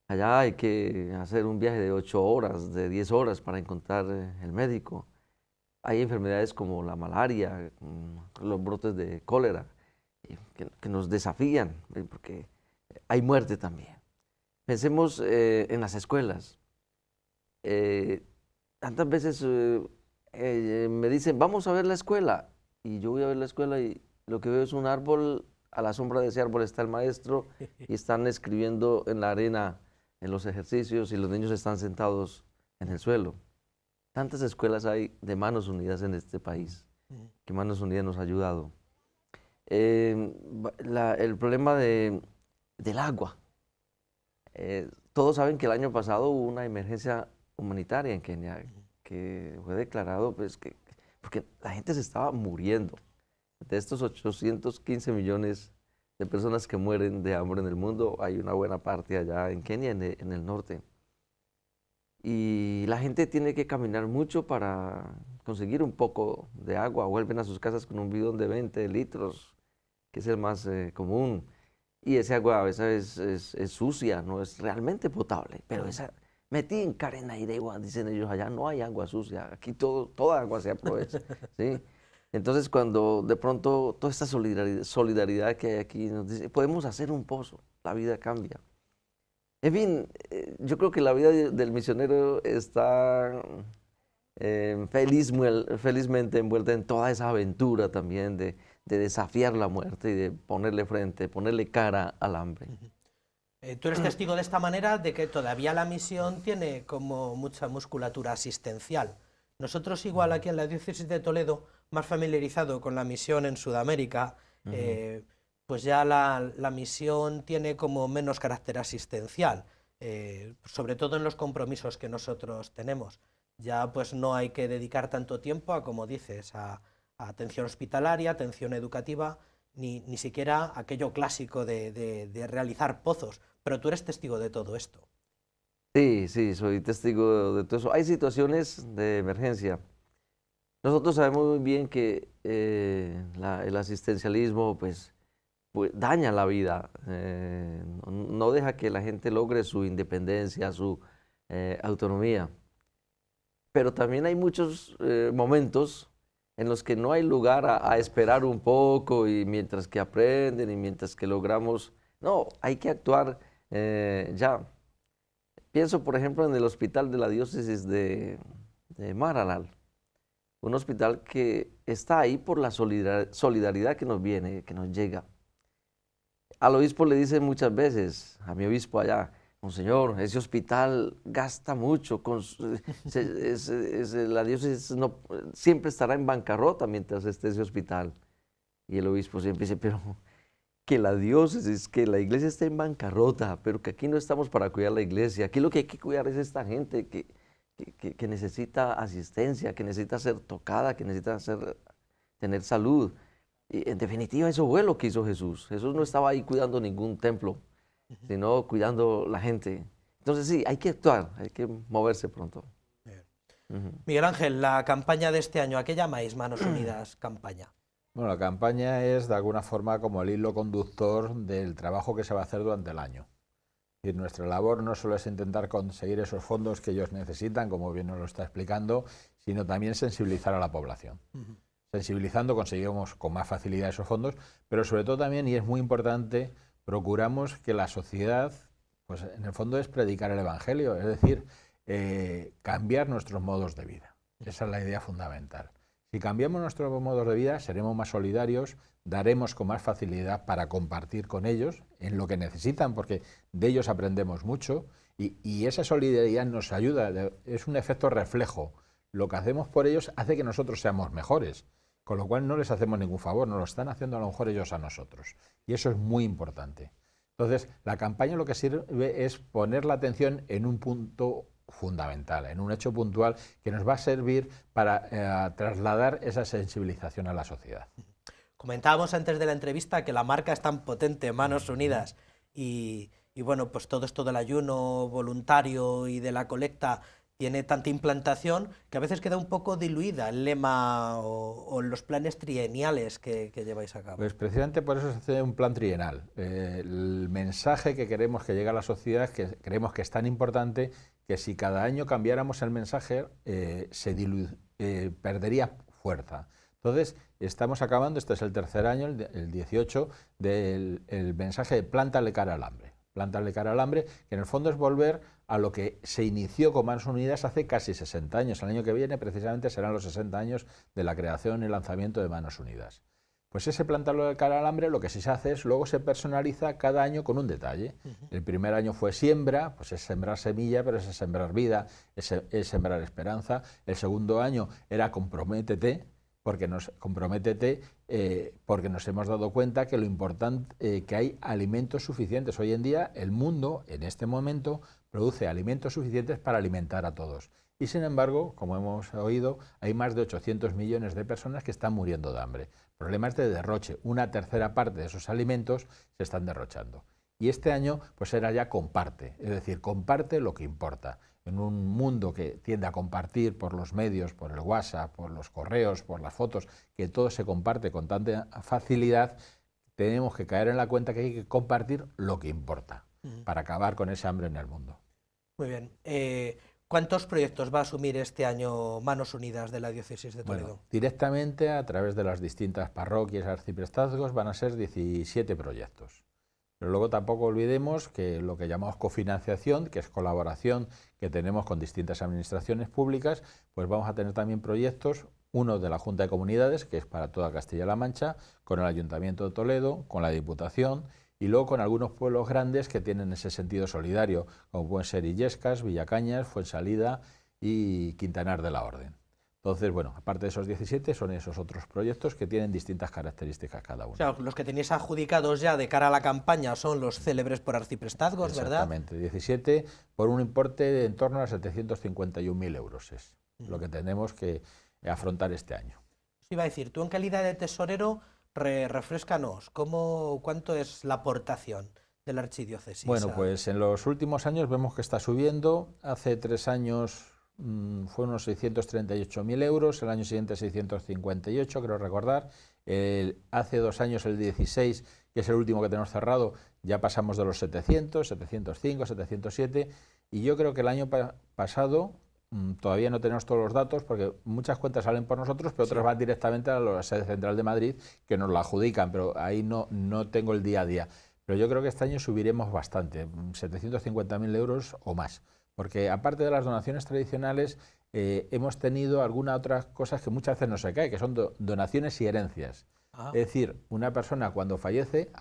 Allá hay que hacer un viaje de 8 horas, de 10 horas para encontrar el médico. Hay enfermedades como la malaria, los brotes de cólera, que nos desafían, porque hay muerte también. Pensemos en las escuelas. Tantas veces me dicen, vamos a ver la escuela, y yo voy a ver la escuela y lo que veo es un árbol, a la sombra de ese árbol está el maestro, y están escribiendo en la arena, en los ejercicios, y los niños están sentados en el suelo. Tantas escuelas hay de Manos Unidas en este país, que Manos Unidas nos ha ayudado. El problema del agua. Todos saben que el año pasado hubo una emergencia humanitaria en Kenia, que fue declarado, pues, porque la gente se estaba muriendo. De estos 815 millones de personas que mueren de hambre en el mundo, hay una buena parte allá en Kenia, en el norte. Y la gente tiene que caminar mucho para conseguir un poco de agua. Vuelven a sus casas con un bidón de 20 litros, que es el más común. Y ese agua a veces es sucia, no es realmente potable. Pero esa metí en Carenairegua, dicen ellos, allá no hay agua sucia. Aquí toda agua se aprovecha. ¿Sí? Entonces, cuando de pronto toda esta solidaridad que hay aquí nos dice, podemos hacer un pozo, la vida cambia. En fin, yo creo que la vida del misionero está felizmente envuelta en toda esa aventura también de desafiar la muerte y de ponerle frente, ponerle cara al hambre. Tú eres testigo de esta manera de que todavía la misión tiene como mucha musculatura asistencial. Nosotros igual aquí en la diócesis de Toledo, más familiarizado con la misión en Sudamérica, pues ya la misión tiene como menos carácter asistencial, sobre todo en los compromisos que nosotros tenemos. Ya pues no hay que dedicar tanto tiempo a, como dices, a atención hospitalaria, atención educativa, ni siquiera aquello clásico de realizar pozos, pero tú eres testigo de todo esto. Sí, soy testigo de todo eso. Hay situaciones de emergencia. Nosotros sabemos muy bien que el asistencialismo pues daña la vida, no deja que la gente logre su independencia, su autonomía. Pero también hay muchos momentos en los que no hay lugar a esperar un poco y mientras que aprenden y mientras que logramos, no, hay que actuar ya. Pienso, por ejemplo, en el hospital de la diócesis de Maralal, un hospital que está ahí por la solidaridad que nos viene, que nos llega. Al obispo le dicen muchas veces, a mi obispo allá, Monseñor, ese hospital gasta mucho, la diócesis siempre estará en bancarrota mientras esté ese hospital. Y el obispo siempre dice, pero que la diócesis, que la iglesia esté en bancarrota, pero que aquí no estamos para cuidar la iglesia, aquí lo que hay que cuidar es esta gente que necesita asistencia, que necesita ser tocada, que necesita tener salud. Y en definitiva, eso fue lo que hizo Jesús. Jesús no estaba ahí cuidando ningún templo, sino cuidando la gente. Entonces sí, hay que actuar, hay que moverse pronto. Miguel Ángel, la campaña de este año, ¿a qué llamáis Manos Unidas campaña? Bueno, la campaña es de alguna forma como el hilo conductor del trabajo que se va a hacer durante el año. Y nuestra labor no solo es intentar conseguir esos fondos que ellos necesitan, como bien nos lo está explicando, sino también sensibilizar a la población. Sensibilizando conseguimos con más facilidad esos fondos, pero sobre todo también, y es muy importante, procuramos que la sociedad, pues en el fondo es predicar el Evangelio, es decir, cambiar nuestros modos de vida. Esa es la idea fundamental. Si cambiamos nuestros modos de vida, seremos más solidarios, daremos con más facilidad para compartir con ellos en lo que necesitan, porque de ellos aprendemos mucho, y esa solidaridad nos ayuda, es un efecto reflejo. Lo que hacemos por ellos hace que nosotros seamos mejores, con lo cual no les hacemos ningún favor, nos lo están haciendo a lo mejor ellos a nosotros, y eso es muy importante. Entonces, la campaña lo que sirve es poner la atención en un punto fundamental, en un hecho puntual que nos va a servir para trasladar esa sensibilización a la sociedad. Comentábamos antes de la entrevista que la marca es tan potente, Manos Unidas, y bueno, pues todo esto del ayuno voluntario y de la colecta tiene tanta implantación que a veces queda un poco diluida el lema o los planes trieniales que lleváis a cabo. Pues precisamente por eso se hace un plan trienal. El mensaje que queremos que llegue a la sociedad, que creemos que es tan importante que si cada año cambiáramos el mensaje perdería fuerza. Entonces, estamos acabando, este es el tercer año, el 18, del mensaje de Plántale cara al hambre. Plántale cara al hambre, que en el fondo es volver a lo que se inició con Manos Unidas hace casi 60 años. El año que viene precisamente serán los 60 años de la creación y lanzamiento de Manos Unidas. Pues ese Plántale cara al hambre lo que sí se hace es, luego se personaliza cada año con un detalle. El primer año fue siembra, pues es sembrar semilla, pero es sembrar vida, es sembrar esperanza. El segundo año era comprométete, porque nos hemos dado cuenta que lo importante que hay alimentos suficientes. Hoy en día el mundo, en este momento, produce alimentos suficientes para alimentar a todos. Y sin embargo, como hemos oído, hay más de 800 millones de personas que están muriendo de hambre. Problemas de derroche. Una tercera parte de esos alimentos se están derrochando. Y este año pues era ya comparte, es decir, comparte lo que importa. En un mundo que tiende a compartir por los medios, por el WhatsApp, por los correos, por las fotos, que todo se comparte con tanta facilidad, tenemos que caer en la cuenta que hay que compartir lo que importa para acabar con ese hambre en el mundo. Muy bien. ¿Cuántos proyectos va a asumir este año Manos Unidas de la Diócesis de Toledo? Bueno, directamente a través de las distintas parroquias, arciprestazgos, van a ser 17 proyectos. Pero luego tampoco olvidemos que lo que llamamos cofinanciación, que es colaboración que tenemos con distintas administraciones públicas, pues vamos a tener también proyectos, uno de la Junta de Comunidades, que es para toda Castilla-La Mancha, con el Ayuntamiento de Toledo, con la Diputación, y luego con algunos pueblos grandes que tienen ese sentido solidario, como pueden ser Illescas, Villacañas, Fuensalida y Quintanar de la Orden. Entonces, bueno, aparte de esos 17, son esos otros proyectos que tienen distintas características cada uno. O sea, los que tenéis adjudicados ya de cara a la campaña son los célebres por arciprestazgos, ¿verdad? Exactamente, 17 por un importe de en torno a 751.000 euros es lo que tenemos que afrontar este año. Os iba a decir, tú en calidad de tesorero, refréscanos, ¿cuánto es la aportación de la archidiócesis? Bueno, pues en los últimos años vemos que está subiendo. Hace 3 años fue unos 638.000 euros, el año siguiente 658, creo recordar. Hace 2 años, el 16, que es el último que tenemos cerrado, ya pasamos de los 700, 705, 707, y yo creo que el año pasado, todavía no tenemos todos los datos, porque muchas cuentas salen por nosotros, pero otras van directamente a la sede central de Madrid, que nos la adjudican, pero ahí no tengo el día a día. Pero yo creo que este año subiremos bastante, 750.000 euros o más. Porque aparte de las donaciones tradicionales, hemos tenido algunas otras cosas que muchas veces no se cae, que son donaciones y herencias. Es decir, una persona cuando fallece,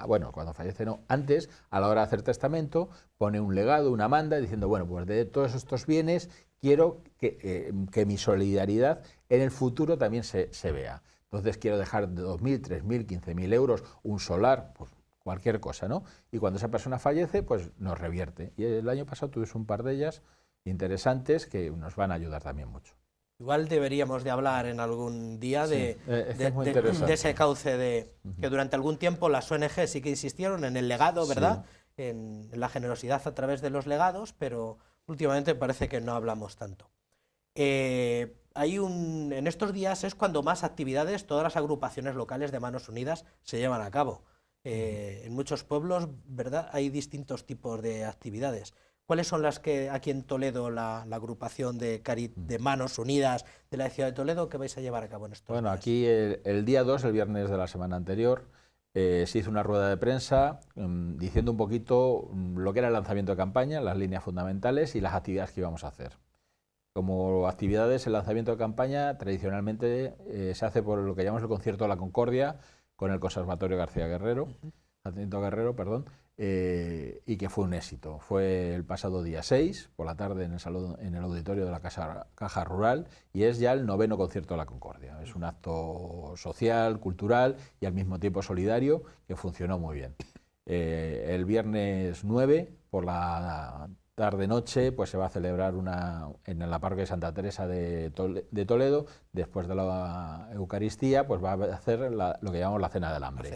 antes, a la hora de hacer testamento, pone un legado, una manda, diciendo, bueno, pues de todos estos bienes quiero que mi solidaridad en el futuro también se vea. Entonces quiero dejar 2.000, 3.000, 15.000 euros, un solar, pues cualquier cosa, ¿no? Y cuando esa persona fallece, pues nos revierte. Y el año pasado tuvimos un par de ellas interesantes que nos van a ayudar también mucho. Igual deberíamos de hablar en algún día de ese cauce que durante algún tiempo las ONG sí que insistieron en el legado, ¿verdad? Sí. En la generosidad a través de los legados, pero últimamente parece que no hablamos tanto. En estos días es cuando más actividades, todas las agrupaciones locales de Manos Unidas se llevan a cabo. En muchos pueblos, ¿verdad?, hay distintos tipos de actividades. ¿Cuáles son las que aquí en Toledo, la agrupación de Manos Unidas de la ciudad de Toledo, que vais a llevar a cabo en estos días? Bueno, aquí el día 2, el viernes de la semana anterior, se hizo una rueda de prensa diciendo un poquito lo que era el lanzamiento de campaña, las líneas fundamentales y las actividades que íbamos a hacer. Como actividades, el lanzamiento de campaña tradicionalmente se hace por lo que llamamos el Concierto de la Concordia, con el Conservatorio García Guerrero, y que fue un éxito. Fue el pasado día 6, por la tarde, en el auditorio de la Caja Rural, y es ya el 9º Concierto de la Concordia. Es un acto social, cultural y al mismo tiempo solidario, que funcionó muy bien. El viernes 9, por la tarde-noche pues se va a celebrar en la parroquia de Santa Teresa de Toledo, después de la Eucaristía, pues va a hacer lo que llamamos la Cena del Hambre.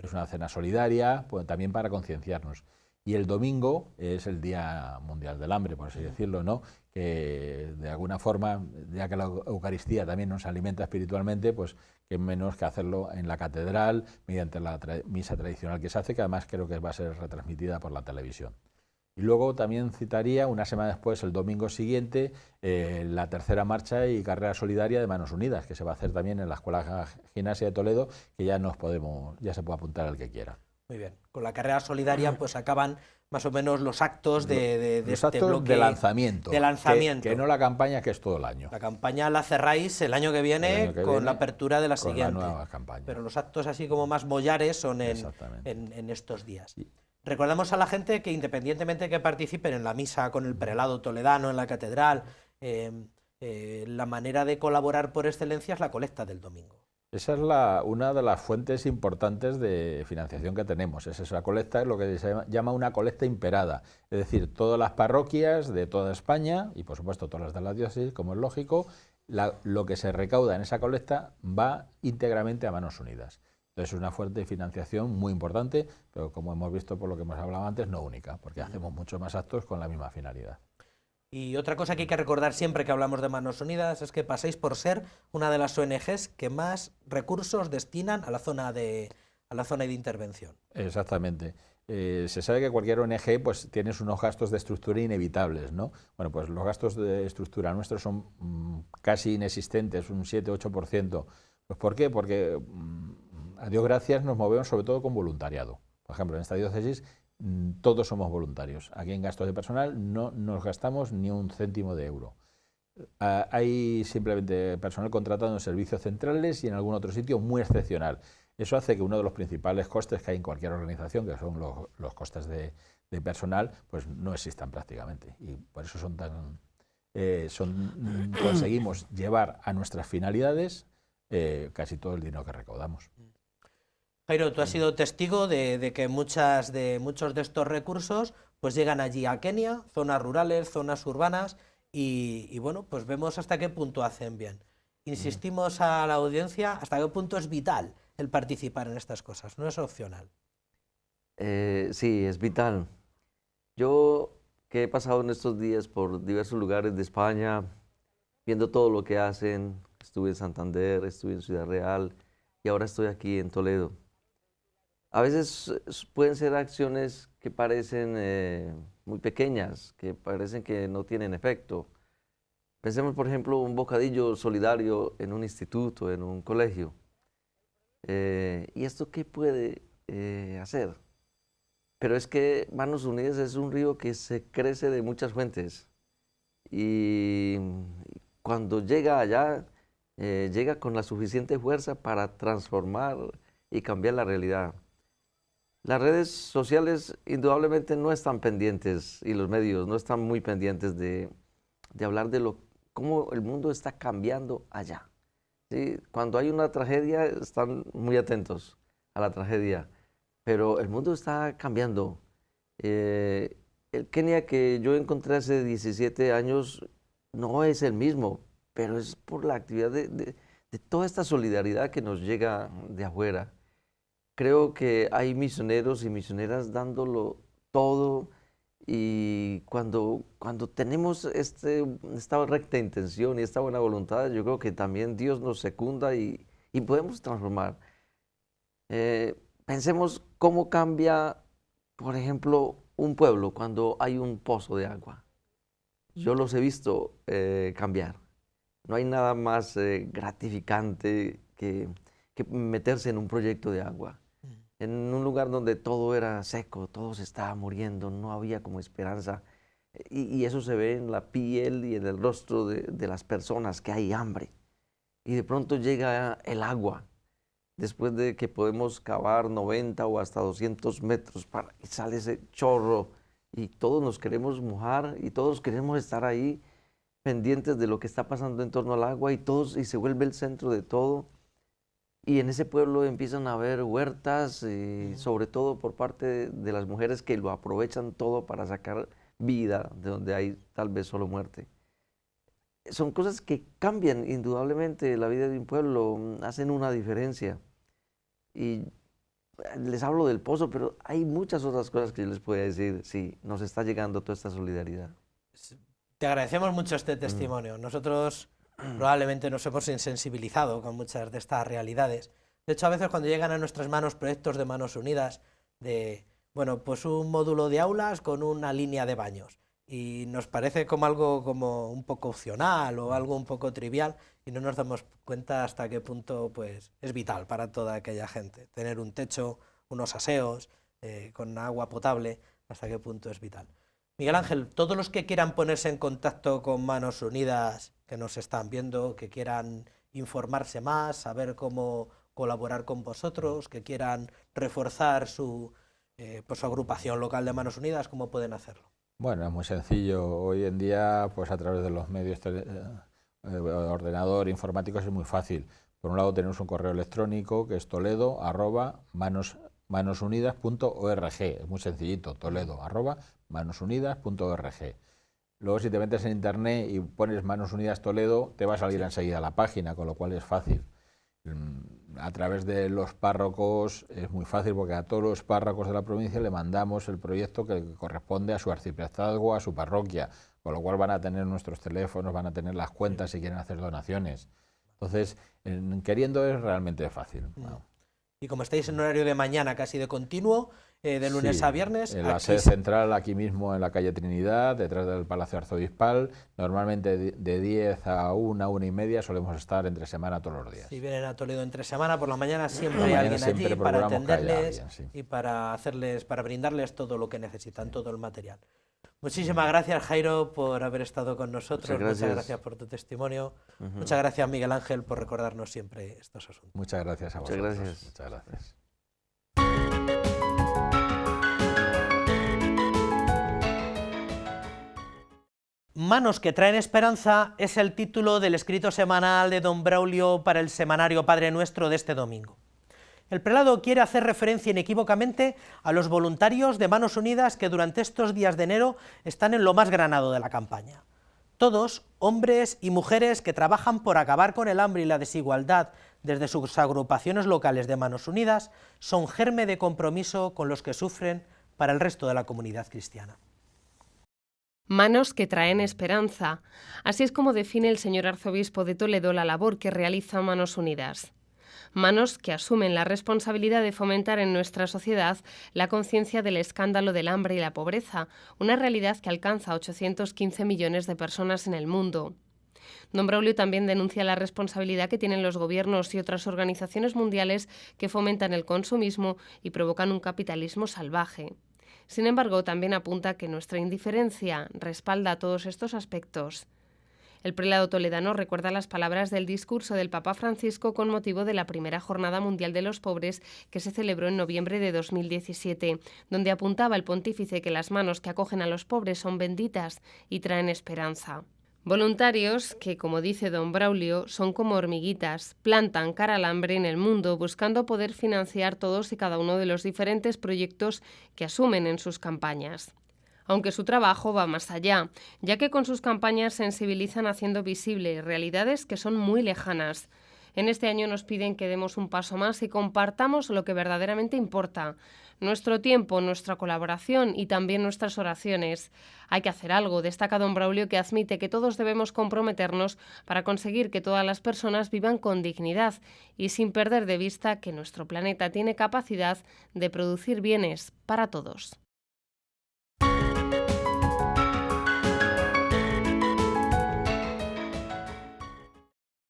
Es una cena solidaria, pues, también para concienciarnos. Y el domingo es el Día Mundial del Hambre, por así decirlo, ¿no? Que de alguna forma, ya que la Eucaristía también nos alimenta espiritualmente, pues que menos que hacerlo en la catedral, mediante la misa tradicional que se hace, que además creo que va a ser retransmitida por la televisión. Y luego también citaría, una semana después, el domingo siguiente, la tercera marcha y carrera solidaria de Manos Unidas, que se va a hacer también en la Escuela Gimnasia de Toledo, que ya se puede apuntar el que quiera. Muy bien. Con la carrera solidaria pues acaban más o menos los actos de los actos bloque de lanzamiento. De lanzamiento. Que no la campaña, que es todo el año. La campaña la cerráis el año que viene con la apertura de la siguiente. La nueva campaña. Pero los actos así como más mollares son en estos días. Sí. Recordamos a la gente que independientemente que participen en la misa con el prelado toledano en la catedral, la manera de colaborar por excelencia es la colecta del domingo. Esa es una de las fuentes importantes de financiación que tenemos. Esa colecta es lo que se llama una colecta imperada. Es decir, todas las parroquias de toda España, y por supuesto todas las de la diócesis, como es lógico, lo que se recauda en esa colecta va íntegramente a Manos Unidas. Entonces es una fuente de financiación muy importante, pero como hemos visto por lo que hemos hablado antes, no única, porque hacemos muchos más actos con la misma finalidad. Y otra cosa que hay que recordar siempre que hablamos de Manos Unidas es que paséis por ser una de las ONGs que más recursos destinan a la zona de intervención. Exactamente. Se sabe que cualquier ONG pues tiene unos gastos de estructura inevitables, ¿no? Bueno, pues los gastos de estructura nuestros son casi inexistentes, un 7-8%. Pues ¿por qué? Porque a Dios gracias nos movemos sobre todo con voluntariado. Por ejemplo, en esta diócesis todos somos voluntarios. Aquí en gastos de personal no nos gastamos ni un céntimo de euro. Hay simplemente personal contratado en servicios centrales y en algún otro sitio muy excepcional. Eso hace que uno de los principales costes que hay en cualquier organización, que son los costes de personal, pues no existan prácticamente. Y por eso conseguimos llevar a nuestras finalidades casi todo el dinero que recaudamos. Jairo, tú has sido testigo de que muchos de estos recursos pues llegan allí a Kenia, zonas rurales, zonas urbanas, y bueno, pues vemos hasta qué punto hacen bien. Insistimos a la audiencia hasta qué punto es vital el participar en estas cosas, no es opcional. Sí, es vital. Yo, que he pasado en estos días por diversos lugares de España, viendo todo lo que hacen, estuve en Santander, estuve en Ciudad Real y ahora estoy aquí en Toledo. A veces pueden ser acciones que parecen muy pequeñas, que parecen que no tienen efecto. Pensemos, por ejemplo, un bocadillo solidario en un instituto, en un colegio. ¿Y esto qué puede hacer? Pero es que Manos Unidas es un río que se crece de muchas fuentes. Y cuando llega allá, llega con la suficiente fuerza para transformar y cambiar la realidad. Las redes sociales indudablemente no están pendientes, y los medios no están muy pendientes de hablar de cómo el mundo está cambiando allá. ¿Sí? Cuando hay una tragedia están muy atentos a la tragedia, pero el mundo está cambiando. El Kenia que yo encontré hace 17 años no es el mismo, pero es por la actividad de toda esta solidaridad que nos llega de afuera. Creo que hay misioneros y misioneras dándolo todo, y cuando tenemos esta recta intención y esta buena voluntad, yo creo que también Dios nos secunda y podemos transformar. Pensemos cómo cambia, por ejemplo, un pueblo cuando hay un pozo de agua. Yo los he visto cambiar. No hay nada más gratificante que meterse en un proyecto de agua. En un lugar donde todo era seco, todo se estaba muriendo, no había como esperanza. Y eso se ve en la piel y en el rostro de las personas, que hay hambre. Y de pronto llega el agua, después de que podemos cavar 90 o hasta 200 metros, y sale ese chorro, y todos nos queremos mojar, y todos queremos estar ahí pendientes de lo que está pasando en torno al agua, y se vuelve el centro de todo. Y en ese pueblo empiezan a haber huertas, sobre todo por parte de las mujeres que lo aprovechan todo para sacar vida, de donde hay tal vez solo muerte. Son cosas que cambian indudablemente la vida de un pueblo, hacen una diferencia. Y les hablo del pozo, pero hay muchas otras cosas que yo les puedo decir si nos está llegando toda esta solidaridad. Te agradecemos mucho este testimonio. Nosotros probablemente nos hemos insensibilizado con muchas de estas realidades. De hecho, a veces cuando llegan a nuestras manos proyectos de Manos Unidas, de, bueno, pues un módulo de aulas con una línea de baños, y nos parece como algo como un poco opcional o algo un poco trivial, y no nos damos cuenta hasta qué punto pues, es vital para toda aquella gente. Tener un techo, unos aseos, con agua potable, hasta qué punto es vital. Miguel Ángel, todos los que quieran ponerse en contacto con Manos Unidas, que nos están viendo, que quieran informarse más, saber cómo colaborar con vosotros, que quieran reforzar su agrupación local de Manos Unidas, ¿cómo pueden hacerlo? Bueno, es muy sencillo. Hoy en día, pues a través de los medios ordenador, informáticos, es muy fácil. Por un lado tenemos un correo electrónico que es toledo@manosunidas.org. Es muy sencillito, toledo@manosunidas.org. Luego, si te metes en internet y pones Manos Unidas Toledo, te va a salir enseguida la página, con lo cual es fácil. A través de los párrocos es muy fácil, porque a todos los párrocos de la provincia le mandamos el proyecto que corresponde a su arciprestazgo, a su parroquia, con lo cual van a tener nuestros teléfonos, van a tener las cuentas si quieren hacer donaciones. Entonces, queriendo es realmente fácil. Y como estáis en horario de mañana casi de continuo, de lunes a viernes... En la sede central, aquí mismo en la calle Trinidad, detrás del Palacio Arzobispal, normalmente de 10 a 1, 1:30 solemos estar entre semana todos los días. Si vienen a Toledo entre semana, por la mañana siempre hay alguien allí para atenderles y para brindarles todo lo que necesitan, todo el material. Muchísimas gracias, Jairo, por haber estado con nosotros. Muchas gracias por tu testimonio. Muchas gracias, Miguel Ángel, por recordarnos siempre estos asuntos. Muchas gracias a vosotros. Muchas gracias. Muchas gracias. Manos que traen esperanza es el título del escrito semanal de don Braulio para el semanario Padre Nuestro de este domingo. El prelado quiere hacer referencia inequívocamente a los voluntarios de Manos Unidas que durante estos días de enero están en lo más granado de la campaña. Todos, hombres y mujeres que trabajan por acabar con el hambre y la desigualdad desde sus agrupaciones locales de Manos Unidas, son germen de compromiso con los que sufren para el resto de la comunidad cristiana. Manos que traen esperanza. Así es como define el señor arzobispo de Toledo la labor que realiza Manos Unidas. Manos que asumen la responsabilidad de fomentar en nuestra sociedad la conciencia del escándalo del hambre y la pobreza, una realidad que alcanza a 815 millones de personas en el mundo. Don Braulio también denuncia la responsabilidad que tienen los gobiernos y otras organizaciones mundiales que fomentan el consumismo y provocan un capitalismo salvaje. Sin embargo, también apunta que nuestra indiferencia respalda todos estos aspectos. El prelado toledano recuerda las palabras del discurso del Papa Francisco con motivo de la primera Jornada Mundial de los Pobres que se celebró en noviembre de 2017, donde apuntaba el pontífice que las manos que acogen a los pobres son benditas y traen esperanza. Voluntarios que, como dice don Braulio, son como hormiguitas, plantan cara al hambre en el mundo buscando poder financiar todos y cada uno de los diferentes proyectos que asumen en sus campañas. Aunque su trabajo va más allá, ya que con sus campañas sensibilizan haciendo visible realidades que son muy lejanas. En este año nos piden que demos un paso más y compartamos lo que verdaderamente importa. Nuestro tiempo, nuestra colaboración y también nuestras oraciones. Hay que hacer algo, destaca don Braulio, que admite que todos debemos comprometernos para conseguir que todas las personas vivan con dignidad y sin perder de vista que nuestro planeta tiene capacidad de producir bienes para todos.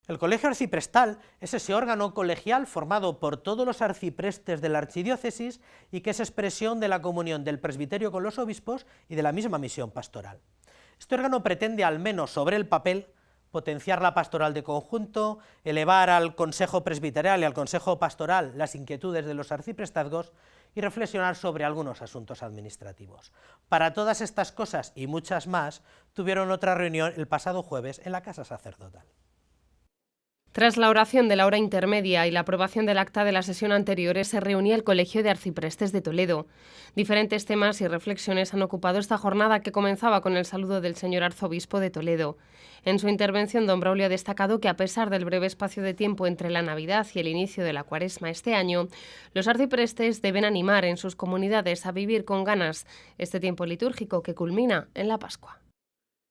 El Colegio Arciprestal es ese órgano colegial formado por todos los arciprestes de la archidiócesis y que es expresión de la comunión del presbiterio con los obispos y de la misma misión pastoral. Este órgano pretende, al menos sobre el papel, potenciar la pastoral de conjunto, elevar al Consejo Presbiteral y al Consejo Pastoral las inquietudes de los arciprestazgos y reflexionar sobre algunos asuntos administrativos. Para todas estas cosas y muchas más, tuvieron otra reunión el pasado jueves en la Casa Sacerdotal. Tras la oración de la hora intermedia y la aprobación del acta de la sesión anterior, se reunía el Colegio de Arciprestes de Toledo. Diferentes temas y reflexiones han ocupado esta jornada, que comenzaba con el saludo del señor arzobispo de Toledo. En su intervención, don Braulio ha destacado que, a pesar del breve espacio de tiempo entre la Navidad y el inicio de la Cuaresma este año, los arciprestes deben animar en sus comunidades a vivir con ganas este tiempo litúrgico que culmina en la Pascua.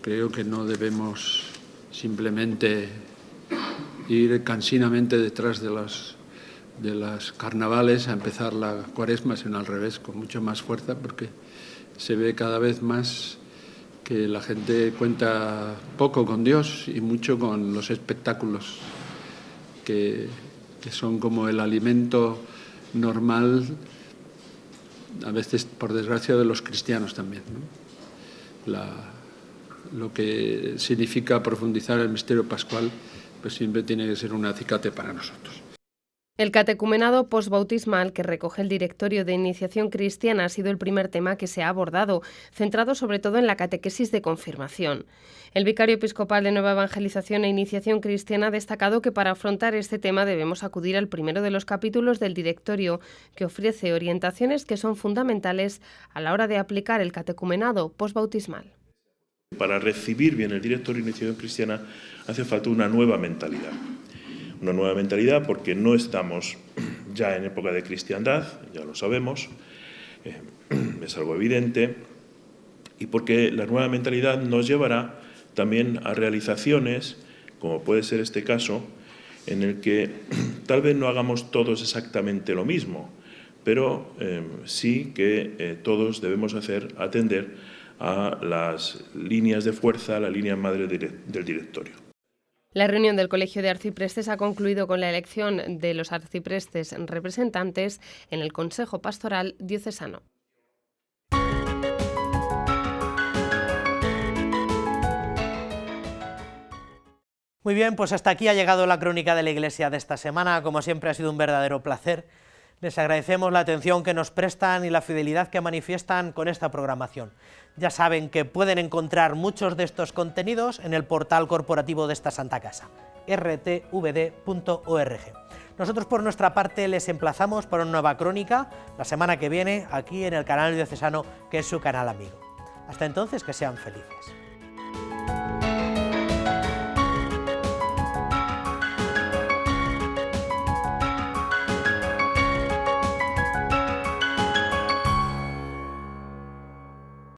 Creo que no debemos simplemente ir cansinamente detrás de las carnavales a empezar la Cuaresma, sino al revés, con mucha más fuerza, porque se ve cada vez más que la gente cuenta poco con Dios y mucho con los espectáculos, que son como el alimento normal, a veces, por desgracia, de los cristianos también, ¿no? Lo que significa profundizar el misterio pascual, pues siempre tiene que ser un acicate para nosotros. El catecumenado posbautismal que recoge el Directorio de Iniciación Cristiana ha sido el primer tema que se ha abordado, centrado sobre todo en la catequesis de confirmación. El vicario episcopal de Nueva Evangelización e Iniciación Cristiana ha destacado que para afrontar este tema debemos acudir al primero de los capítulos del Directorio, que ofrece orientaciones que son fundamentales a la hora de aplicar el catecumenado posbautismal. Para recibir bien el Directorio de Iniciación Cristiana hace falta una nueva mentalidad. Una nueva mentalidad porque no estamos ya en época de cristiandad, ya lo sabemos, es algo evidente, y porque la nueva mentalidad nos llevará también a realizaciones, como puede ser este caso, en el que tal vez no hagamos todos exactamente lo mismo, pero sí que todos debemos atender a las líneas de fuerza, a la línea madre del directorio. La reunión del Colegio de Arciprestes ha concluido con la elección de los arciprestes representantes en el Consejo Pastoral Diocesano. Muy bien, pues hasta aquí ha llegado la crónica de la Iglesia de esta semana. Como siempre, ha sido un verdadero placer. Les agradecemos la atención que nos prestan y la fidelidad que manifiestan con esta programación. Ya saben que pueden encontrar muchos de estos contenidos en el portal corporativo de esta Santa Casa, rtvd.org. Nosotros, por nuestra parte, les emplazamos para una nueva crónica la semana que viene aquí en el canal diocesano, que es su canal amigo. Hasta entonces, que sean felices.